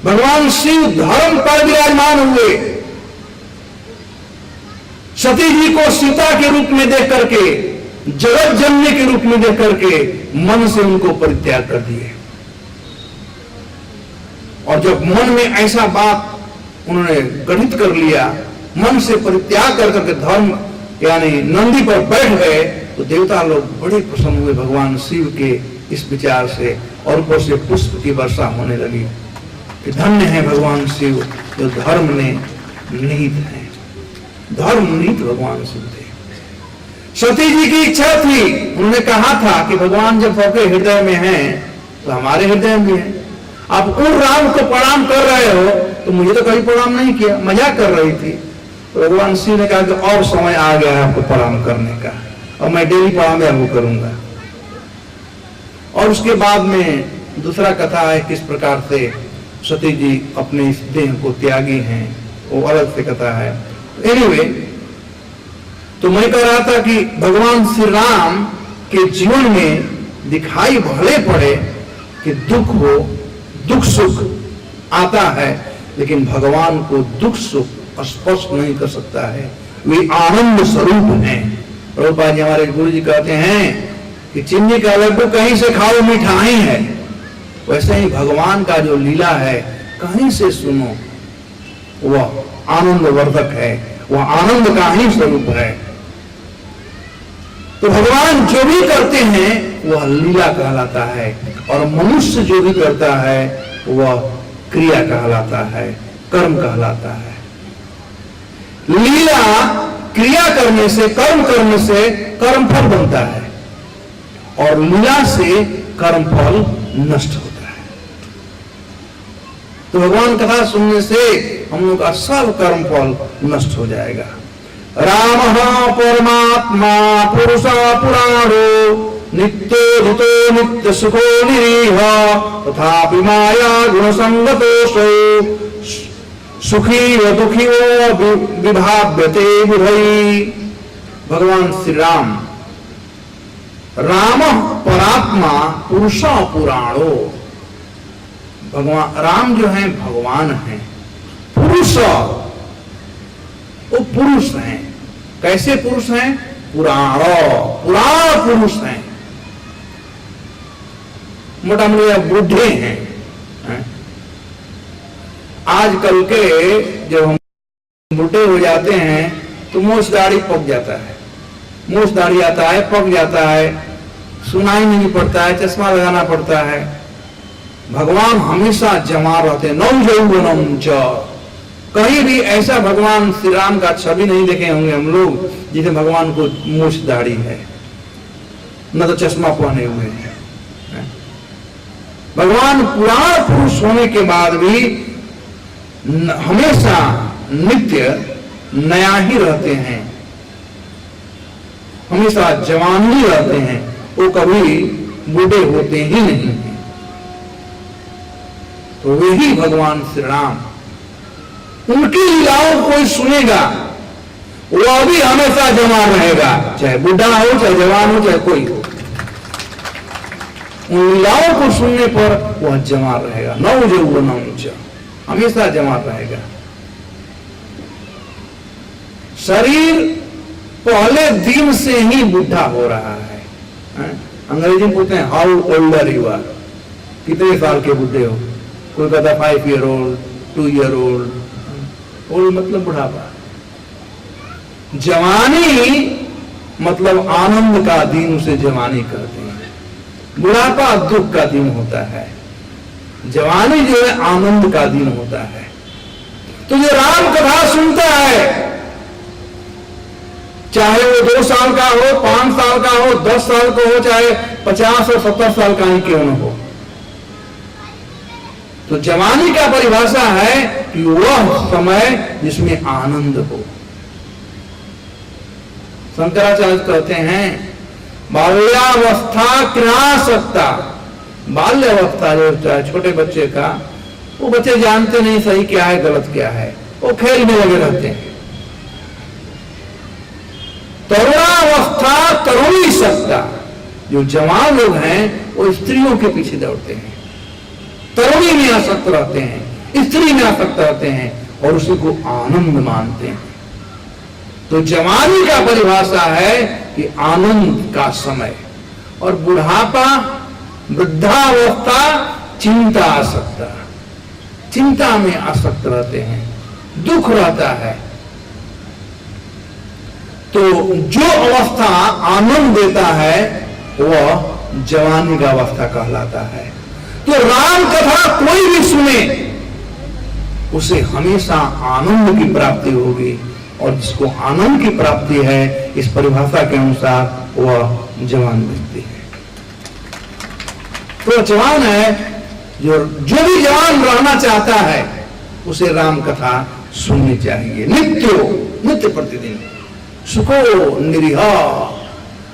Speaker 1: भगवान शिव धर्म पर विराजमान हुए। सती जी को सीता के रूप में देख करके, जगत जननी के रूप में देख करके मन से उनको परित्याग कर दिए। और जब मन में ऐसा बात उन्होंने गठित कर लिया, मन से परित्याग कर करके धर्म यानी नंदी पर बैठ गए, तो देवता लोग बड़े प्रसन्न हुए भगवान शिव के इस विचार से, और ऊपर से पुष्प की वर्षा होने लगी कि धन्य है भगवान शिव जो धर्म में निहित है। धर्म निहित भगवान शिव थे। सती जी की इच्छा थी, उन्होंने कहा था कि भगवान जब सबके हृदय में हैं तो हमारे हृदय में भी है। आप उन राम को प्रणाम कर रहे हो तो मुझे तो कभी प्रणाम नहीं किया, मजाक कर रही थी। तो भगवान शिव ने कहा कि और समय आ गया है आपको प्रणाम करने का, और मैं डेली प्रणाम आपको करूंगा। और उसके बाद में दूसरा कथा है किस प्रकार से सती जी अपने इस देह को त्यागी हैं, वो अलग से कथा है। एनीवे, तो मैं कह रहा था कि भगवान श्री राम के जीवन में दिखाई भले पड़े कि दुख हो, दुख सुख आता है, लेकिन भगवान को दुख सुख स्पर्श नहीं कर सकता है। वे आनंद स्वरूप हैं। प्रभुपाद जी हमारे गुरु जी कहते हैं कि चीनी का लड्डू कहीं से खाओ मिठाई है, वैसे ही भगवान का जो लीला है कहीं से सुनो वह आनंद वर्धक है, वह आनंद का ही स्वरूप है। तो भगवान जो भी करते हैं वह लीला कहलाता है, और मनुष्य जो भी करता है वह क्रिया कहलाता है, कर्म कहलाता है। लीला क्रिया करने से, कर्म करने से कर्म फल बनता है, और लीला से कर्म फल नष्ट होता है। तो भगवान कथा सुनने से हम लोग का सब कर्म फल नष्ट हो जाएगा। राम परमात्मा पुरुषा पुराणो नित्योदितो नित्य सुखो निरीह तथापि माया गुण संगतोषो सुखी व दुखी व विभाव्यते बुधई। भगवान श्री राम, राम परात्मा पुरुषा पुराणो, भगवान राम जो हैं भगवान हैं, पुरुष वो पुरुष हैं। कैसे पुरुष हैं? पुराण पुरुष हैं, मोटा मोटा बूढ़े हैं। आजकल के जब हम बूढ़े हो जाते हैं तो मूछ दाढ़ी पक जाता है, मूछ दाढ़ी आता है, पक जाता है, सुनाई नहीं पड़ता है, चश्मा लगाना पड़ता है। भगवान हमेशा जमा रहते हैं। नौ यौवनम च, कहीं भी ऐसा भगवान श्री राम का छवि नहीं देखे होंगे हम लोग जिसे भगवान को मूछ दाढ़ी है, न तो चश्मा पहने हुए हैं। भगवान पुराण पुरुष होने के बाद भी हमेशा नित्य नया ही रहते हैं, हमेशा जवान ही रहते हैं, वो कभी बूढ़े होते ही नहीं हैं। तो वही भगवान श्री राम, उनकी लीलाओं कोई सुनेगा वो भी हमेशा जवान रहेगा, चाहे बूढ़ा हो, चाहे जवान हो, चाहे कोई हो। उन लीलाओं को सुनने पर वह जवान रहेगा। नौ यौवनम च, हमेशा जवान रहेगा। शरीर पहले दिन से ही बुढ़ा हो रहा है। अंग्रेजी में पूछते हैं हाउ ओल्डर यू आर, कितने साल के बुढ़े हो? कोई कहता 5 year old, 2 year old। Old मतलब बुढ़ापा। जवानी मतलब आनंद का दिन, उसे जवानी कहते हैं। बुढ़ापा दुख का दिन होता है, जवानी जो है आनंद का दिन होता है। तो जो राम कथा सुनता है, चाहे वो 2 साल का हो, 5 साल का हो, 10 साल का हो, चाहे 50 और 70 साल का ही क्यों न हो, तो जवानी का परिभाषा है कि वह समय जिसमें आनंद हो। शंकराचार्य कहते हैं बाल्यावस्था क्रियासक्ता, बाल्यावस्था जो चाहे छोटे बच्चे का, वो बच्चे जानते नहीं सही क्या है गलत क्या है, वो खेलने लगे रहते हैं। तरुणावस्था तरुणी सत्ता, जो जवान लोग हैं वो स्त्रियों के पीछे दौड़ते हैं, तरुणी में आसक्त रहते हैं, स्त्री में आसक्त रहते हैं और उसी को आनंद मानते हैं। तो जवानी का परिभाषा है कि आनंद का समय, और बुढ़ापा वृद्धावस्था चिंता आसक्ता, चिंता में आसक्त रहते हैं, दुख रहता है। तो जो अवस्था आनंद देता है वह जवानी का अवस्था कहलाता है। तो राम कथा कोई भी सुने उसे हमेशा आनंद की प्राप्ति होगी, और जिसको आनंद की प्राप्ति है इस परिभाषा के अनुसार वह जवान व्यक्ति है। तो जवान है जो भी जवान रहना चाहता है उसे राम कथा सुननी चाहिए। नित्य प्रतिदिन सुखो निरीह,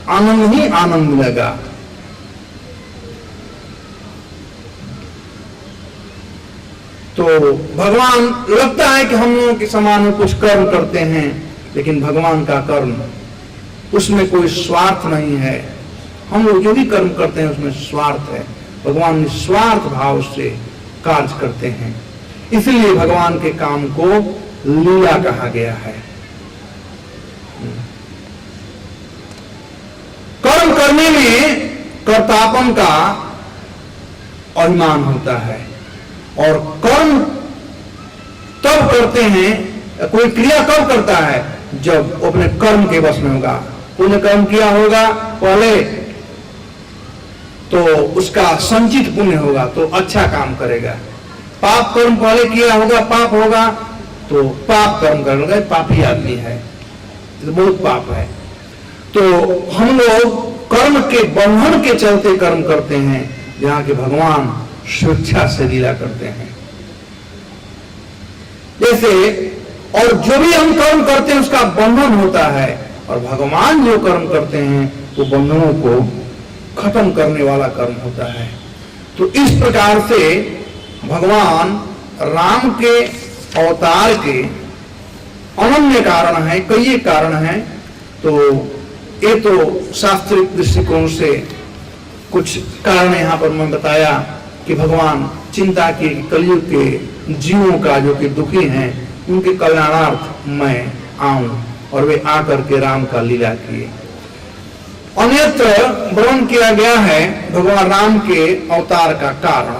Speaker 1: आनंद ही आनंद मिलेगा। तो भगवान लगता है कि हम लोगों के समान में कुछ कर्म करते हैं, लेकिन भगवान का कर्म उसमें कोई स्वार्थ नहीं है। हम लोग जो भी कर्म करते हैं उसमें स्वार्थ है, भगवान निस्वार्थ भाव से कार्य करते हैं। इसलिए भगवान के काम को लीला कहा गया है। कर्म करने में कर्तापन का अभिमान होता है, और कर्म तब करते हैं, कोई क्रिया कब करता है जब अपने कर्म के वश में होगा। पुण्य कर्म किया होगा पहले तो उसका संचित पुण्य होगा तो अच्छा काम करेगा, पाप कर्म पहले किया होगा पाप होगा तो पाप कर्म करेगा, पापी आदमी है तो बहुत पाप है। तो हम लोग कर्म के बंधन के चलते कर्म करते हैं, जहां के भगवान स्वेच्छा से लीला करते हैं। जैसे और जो भी हम कर्म करते हैं उसका बंधन होता है, और भगवान जो कर्म करते हैं वो बंधनों को खत्म करने वाला कर्म होता है। तो इस प्रकार से भगवान राम के अवतार के अनन्य कारण है, कई कारण हैं। तो ये तो शास्त्रीय दृष्टिकोण से कुछ कारण यहाँ पर मैं बताया कि भगवान चिंता के कलयुग के जीवों का जो कि दुखी हैं उनके कल्याणार्थ मैं आऊं, और वे आकर के राम का लीला किए। अन्यत्र वर्णन किया गया है भगवान राम के अवतार का कारण।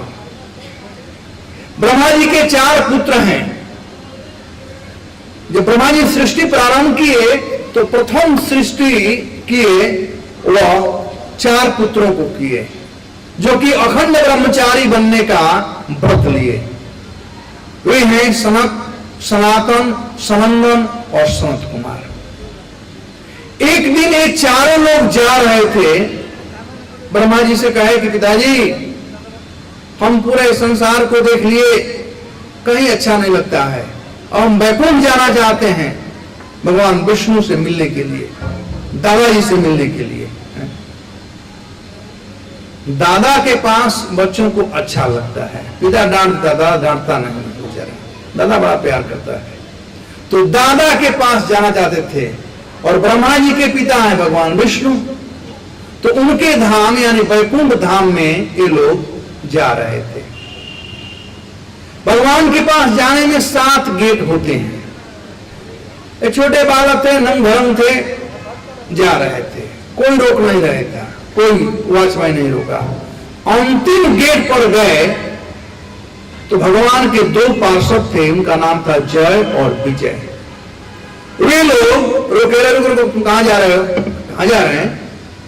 Speaker 1: ब्रह्मा जी के 4 पुत्र हैं। जब ब्रह्मा जी सृष्टि प्रारंभ किए तो प्रथम सृष्टि किए वह 4 पुत्रों को किए, जो कि अखंड ब्रह्मचारी बनने का व्रत लिए। वे हैं सनक, सनातन, सनंदन और सनत कुमार। एक दिन ये चारों लोग जा रहे थे, ब्रह्मा जी से कहे कि पिताजी हम पूरे संसार को देख लिए, कहीं अच्छा नहीं लगता है और हम वैकुंठ जाना चाहते हैं भगवान विष्णु से मिलने के लिए, दादाजी से मिलने के लिए। दादा के पास बच्चों को अच्छा लगता है, पिता डांटता, दादा डांटता नहीं, बेचारा दादा बड़ा प्यार करता है। तो दादा के पास जाना चाहते थे और ब्रह्मा जी के पिता हैं भगवान विष्णु, तो उनके धाम यानी वैकुंठ धाम में ये लोग जा रहे थे। भगवान के पास जाने में 7 गेट होते हैं। एक छोटे बालक थे, नंग धर्म थे, जा रहे थे, कोई रोक नहीं रहे था, कोई वॉचमैन नहीं रोका। अंतिम गेट पर गए तो भगवान के 2 पार्षद थे, उनका नाम था जय और विजय। वे लोग रोके रहे, रुक तुम कहां जा रहे हो? कहां जा रहे हैं?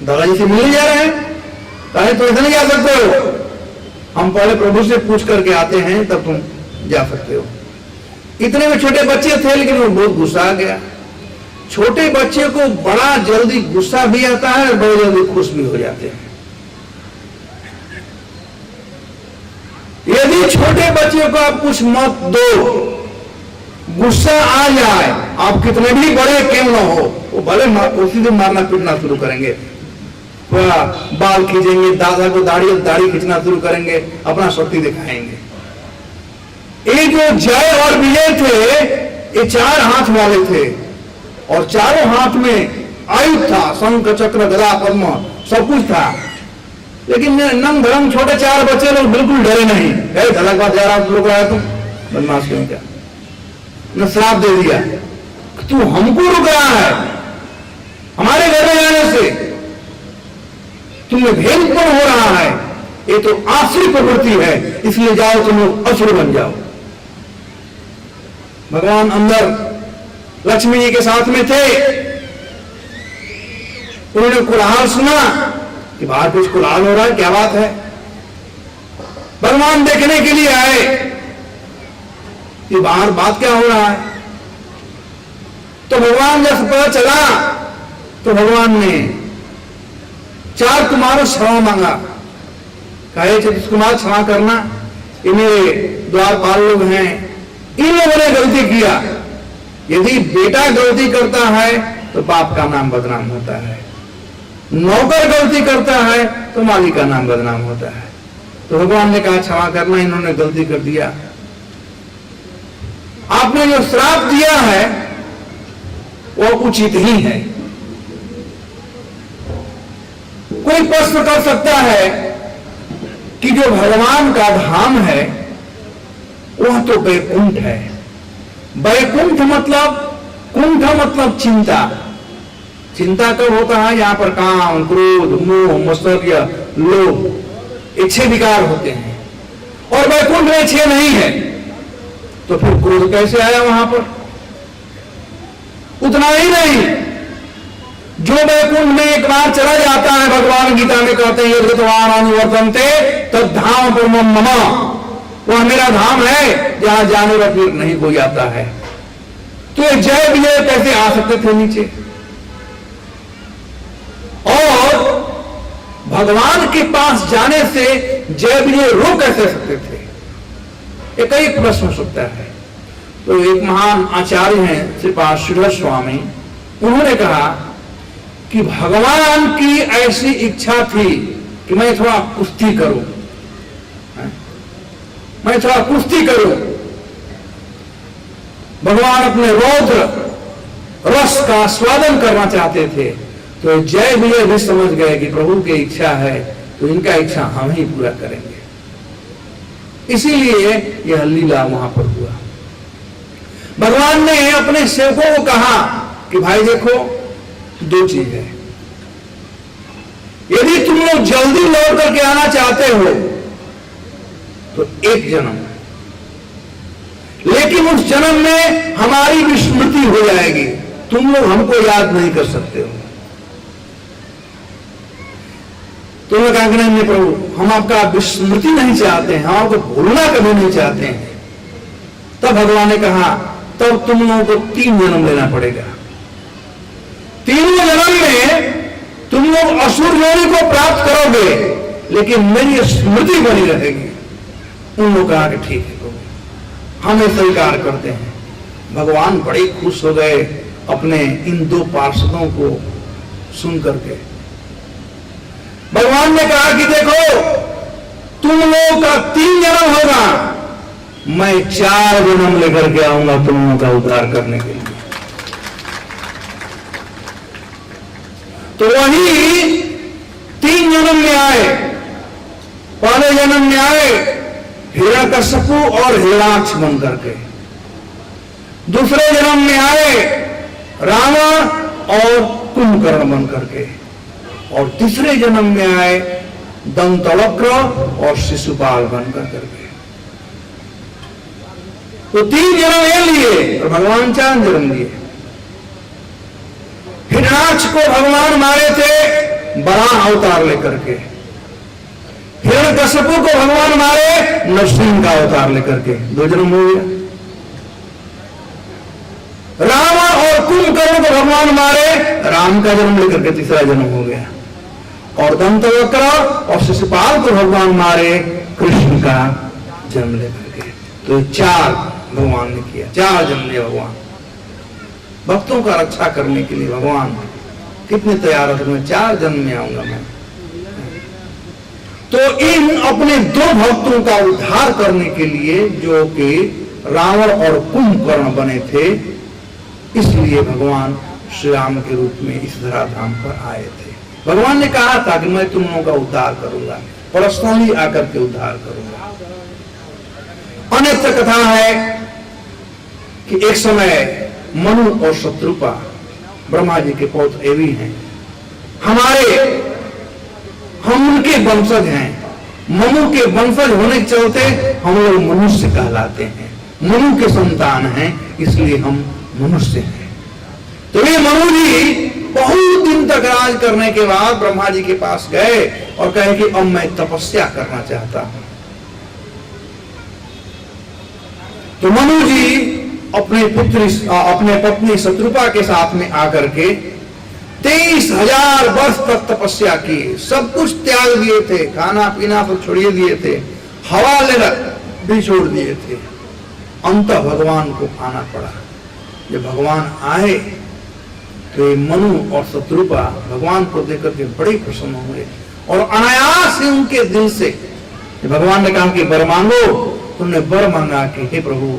Speaker 1: दादाजी से मिलने जा रहे हैं। कहे तो ऐसा नहीं जा सकते हो, हम पहले प्रभु से पूछ करके आते हैं तब तुम जा सकते हो। इतने में छोटे बच्चे थे, लेकिन वो बहुत गुस्सा आ गया। छोटे बच्चे को बड़ा जल्दी गुस्सा भी आता है और बड़े जल्दी खुश भी हो जाते हैं। यदि छोटे बच्चे को आप कुछ मत दो, गुस्सा आ जाए, आप कितने भी बड़े क्यों न हो, वो भले उसी से मारना पीटना शुरू करेंगे, बाल खींचेंगे, दादा को दाढ़ी खींचना शुरू करेंगे, अपना शक्ति दिखाएंगे। ये जो जय और विजय थे, ये 4 हाथ वाले थे और चारों हाथ में आयुध था, शंख चक्र गदा पद्म सब कुछ था। लेकिन नंग धर्म छोटे 4 बच्चे लोग बिल्कुल डरे नहीं। धड़क बात जा रहा रुक रहा है, तुम बदमाश क्यों? क्या न श्राप दे दिया, तू हमको रुक रहा है हमारे घर में जाने से, तुम्हें भेद उत्पन्न हो रहा है, ये तो आसुरी प्रवृत्ति है, इसलिए जाओ तुम लोग असुर बन जाओ। भगवान अंदर लक्ष्मी जी के साथ में थे, उन्होंने कोलाहल सुना कि बाहर कुछ कोलाहल हो रहा है, क्या बात है? भगवान देखने के लिए आए कि बाहर बात क्या हो रहा है। तो भगवान जब पता चला तो भगवान ने 4 कुमारों से क्षमा मांगा। कहे चतुष कुमार क्षमा करना, ये मेरे द्वारपाल लोग हैं, इन लोगों ने गलती किया। यदि बेटा गलती करता है तो बाप का नाम बदनाम होता है, नौकर गलती करता है तो मालिक का नाम बदनाम होता है। तो भगवान ने कहा क्षमा करना, इन्होंने गलती कर दिया। आपने जो श्राप दिया है वो उचित ही है। कोई प्रश्न कर सकता है कि जो भगवान का धाम है वह तो वैकुंठ है। वैकुंठ मतलब, कुंठ मतलब चिंता। चिंता कब होता है? यहां पर काम, क्रोध, मोह, मत्सर्य, लोभ, ये 6 विकार होते हैं और वैकुंठ में 6 नहीं है। तो फिर क्रोध कैसे आया वहां पर? उतना ही नहीं, जो वैकुंठ में एक बार चला जाता है, भगवान गीता में कहते हैं यद्गतवान अनुवर्तन्ते तद्धाम परमं मम, वह मेरा धाम है जहां जाने पर फिर नहीं कोई आता है। तो ये जय विजय कैसे आ सकते थे नीचे? और भगवान के पास जाने से जय विजय रोक कैसे सकते थे? एक ही प्रश्न हो सकता है। तो एक महान आचार्य हैं श्रीपाद श्रीधर स्वामी, उन्होंने कहा कि भगवान की ऐसी इच्छा थी कि मैं थोड़ा कुश्ती करूं, मैं थोड़ा कुश्ती करूं। भगवान अपने रौद्र रस का स्वादन करना चाहते थे। तो जय विजय भी समझ गए कि प्रभु की इच्छा है तो इनका इच्छा हम ही पूरा करेंगे, इसीलिए यह लीला वहां पर हुआ। भगवान ने अपने सेवकों को कहा कि भाई देखो, 2 चीज है, यदि तुम लोग जल्दी लौट करके आना चाहते हो तो एक जन्म, लेकिन उस जन्म में हमारी विस्मृति हो जाएगी, तुम लोग हमको याद नहीं कर सकते हो। तुमने कहा कि नहीं प्रभु, हम आपका विस्मृति नहीं चाहते हैं, हम आपको भूलना कभी नहीं चाहते हैं। तब भगवान ने कहा तब तुम लोगों को 3 जन्म लेना पड़ेगा। 3 जन्म में तुम लोग असुर योनि को प्राप्त करोगे, लेकिन मेरी स्मृति बनी रहेगी। उन लोग कहा कि ठीक है प्रभु, हमें स्वीकार करते हैं। भगवान बड़े खुश हो गए अपने इन 2 पार्षदों को सुन करके। भगवान ने कहा कि देखो, तुम लोगों का 3 जन्म होगा, मैं 4 जन्म लेकर के आऊंगा तुम लोगों का उद्धार करने के लिए। तो वही 3 जन्म में आए। पहले जन्म में आए हिरण्यकश्यप और हिरण्याक्ष बन करके, दूसरे जन्म में आए रावण और कुंभकर्ण बन करके, और तीसरे जन्म में आए दंतवक्र और शिशुपाल बनकर करके। तो 3 जन्म ये लिए और भगवान 4 जन्म लिए। हिरण्याक्ष को भगवान मारे थे वराह अवतार लेकर के, हिरण्यकश्यप को भगवान मारे नरसिंह का अवतार लेकर के। 2 जन्म हो गया। रावण और कुंभकर्ण को भगवान मारे राम का जन्म लेकर के, तीसरा जन्म हो गया। और दंतवक्र और शिशुपाल को भगवान मारे कृष्ण का जन्म लेकर के। तो 4 भगवान ने किया, 4 जन्म लिया भगवान। भक्तों का रक्षा करने के लिए भगवान कितने तैयार है, मैं 4 जन्म में आऊंगा मैं। तो इन अपने 2 भक्तों का उद्धार करने के लिए, जो कि रावण और कुंभकर्ण बने थे, इसलिए भगवान श्री राम के रूप में इस धराधाम पर आए थे। भगवान ने कहा था कि मैं तुम लोगों का उद्धार करूंगा, पर्सनली आकर के उद्धार करूंगा। अन्यत्र कथा है कि एक समय मनु और शत्रुपा ब्रह्मा जी के पौत्र एवी हैं, हम उनके वंशज हैं। मनु के वंशज होने के चलते हम लोग मनुष्य कहलाते हैं, मनु के संतान हैं, इसलिए हम मनुष्य हैं। तो ये मनु जी बहुत दिन तक राज करने के बाद ब्रह्मा जी के पास गए और कहे कि अब मैं तपस्या करना चाहता हूं। तो मनु जी अपने पत्नी शत्रुपा के साथ में आकर के 23,000 वर्ष तक तपस्या की, सब कुछ त्याग दिए थे, खाना पीना सब छोड़िए दिए थे, हवा लेना भी छोड़ दिए थे। अंत भगवान को आना पड़ा। जब भगवान आए तो ये मनु और शत्रुपा भगवान को देखकर के बड़े प्रसन्न हुए और अनायास ही उनके दिल से भगवान ने कहा कि वर मांगो। तुमने वर मांगा कि हे प्रभु,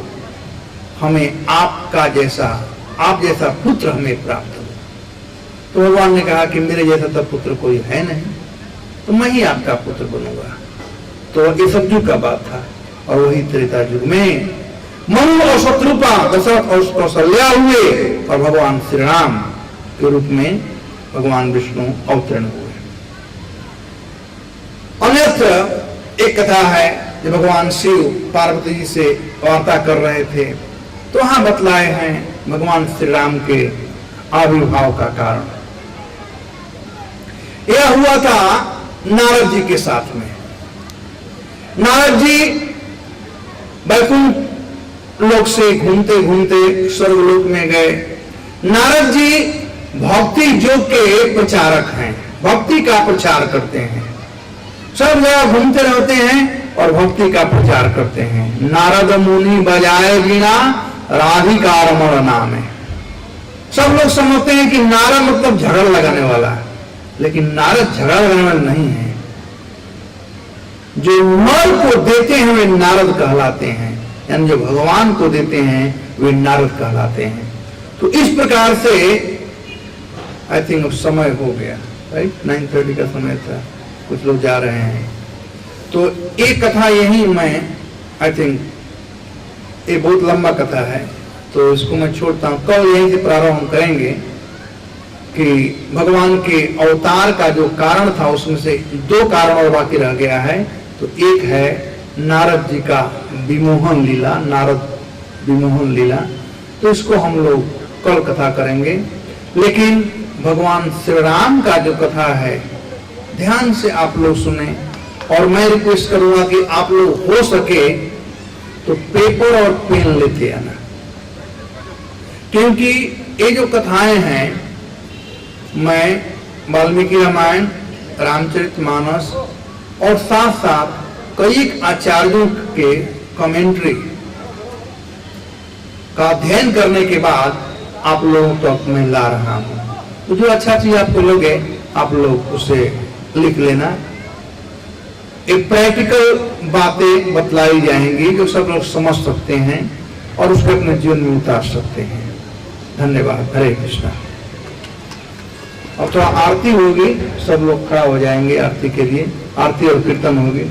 Speaker 1: हमें आप जैसा पुत्र हमें प्राप्त हो। तो भगवान ने कहा कि मेरे जैसा तो पुत्र कोई है नहीं, तो मैं ही आपका पुत्र बनूंगा। तो ये सब युग का बात था। और वही त्रेता युग में मनु और शत्रुपा दशरथ और कौशल्या हुए और भगवान श्री राम के रूप में भगवान विष्णु अवतरण हुए। अन्यत्र एक कथा है जब भगवान शिव पार्वती जी से वार्ता कर रहे थे, तो वहां बतलाए हैं भगवान श्री राम के आविर्भाव का कारण। यह हुआ था नारद जी के साथ में। नारद जी वैकुंठ लोक से घूमते घूमते स्वर्गलोक में गए। नारद जी भक्ति योग के प्रचारक हैं, भक्ति का प्रचार करते हैं, सब जगह घूमते रहते हैं और भक्ति का प्रचार करते हैं। नारद मुनि बजाए बिना राधिका रमण नाम है। सब लोग समझते हैं कि नारद मतलब झगड़ा लगाने वाला है, लेकिन नारद झगड़ा लगाने वाला नहीं है। जो नर को देते हैं वे नारद कहलाते हैं, यानी जो भगवान को देते हैं वे नारद कहलाते हैं। तो इस प्रकार से आई थिंक समय हो गया, राइट 9:30 का समय था, कुछ लोग जा रहे हैं। तो एक कथा यही मैं आई थिंक ये बहुत लंबा कथा है, तो इसको मैं छोड़ता हूँ, कल यहीं से प्रारंभ हम करेंगे। कि भगवान के अवतार का जो कारण था उसमें से 2 कारण और बाकी रह गया है। तो एक है नारद जी का विमोहन लीला, नारद विमोहन लीला, तो इसको हम लोग कल कथा करेंगे। लेकिन भगवान श्री राम का जो कथा है ध्यान से आप लोग सुने, और मैं रिक्वेस्ट करूंगा कि आप लोग हो सके तो पेपर और पेन लेते आना, क्योंकि ये जो कथाएं हैं मैं वाल्मीकि रामायण, रामचरितमानस और साथ साथ कई आचार्यों के कमेंट्री का अध्ययन करने के बाद आप लोगों तक मैं ला रहा हूं। तो जो अच्छा चीज आपको लगे आप लोग उसे लिख लेना। एक प्रैक्टिकल बातें बतलाई जाएंगी जो सब लोग समझ सकते हैं और उसको अपने जीवन में उतार सकते हैं। धन्यवाद। हरे कृष्णा। अब थोड़ा आरती होगी, सब लोग खड़ा हो जाएंगे आरती के लिए। आरती और कीर्तन होगी।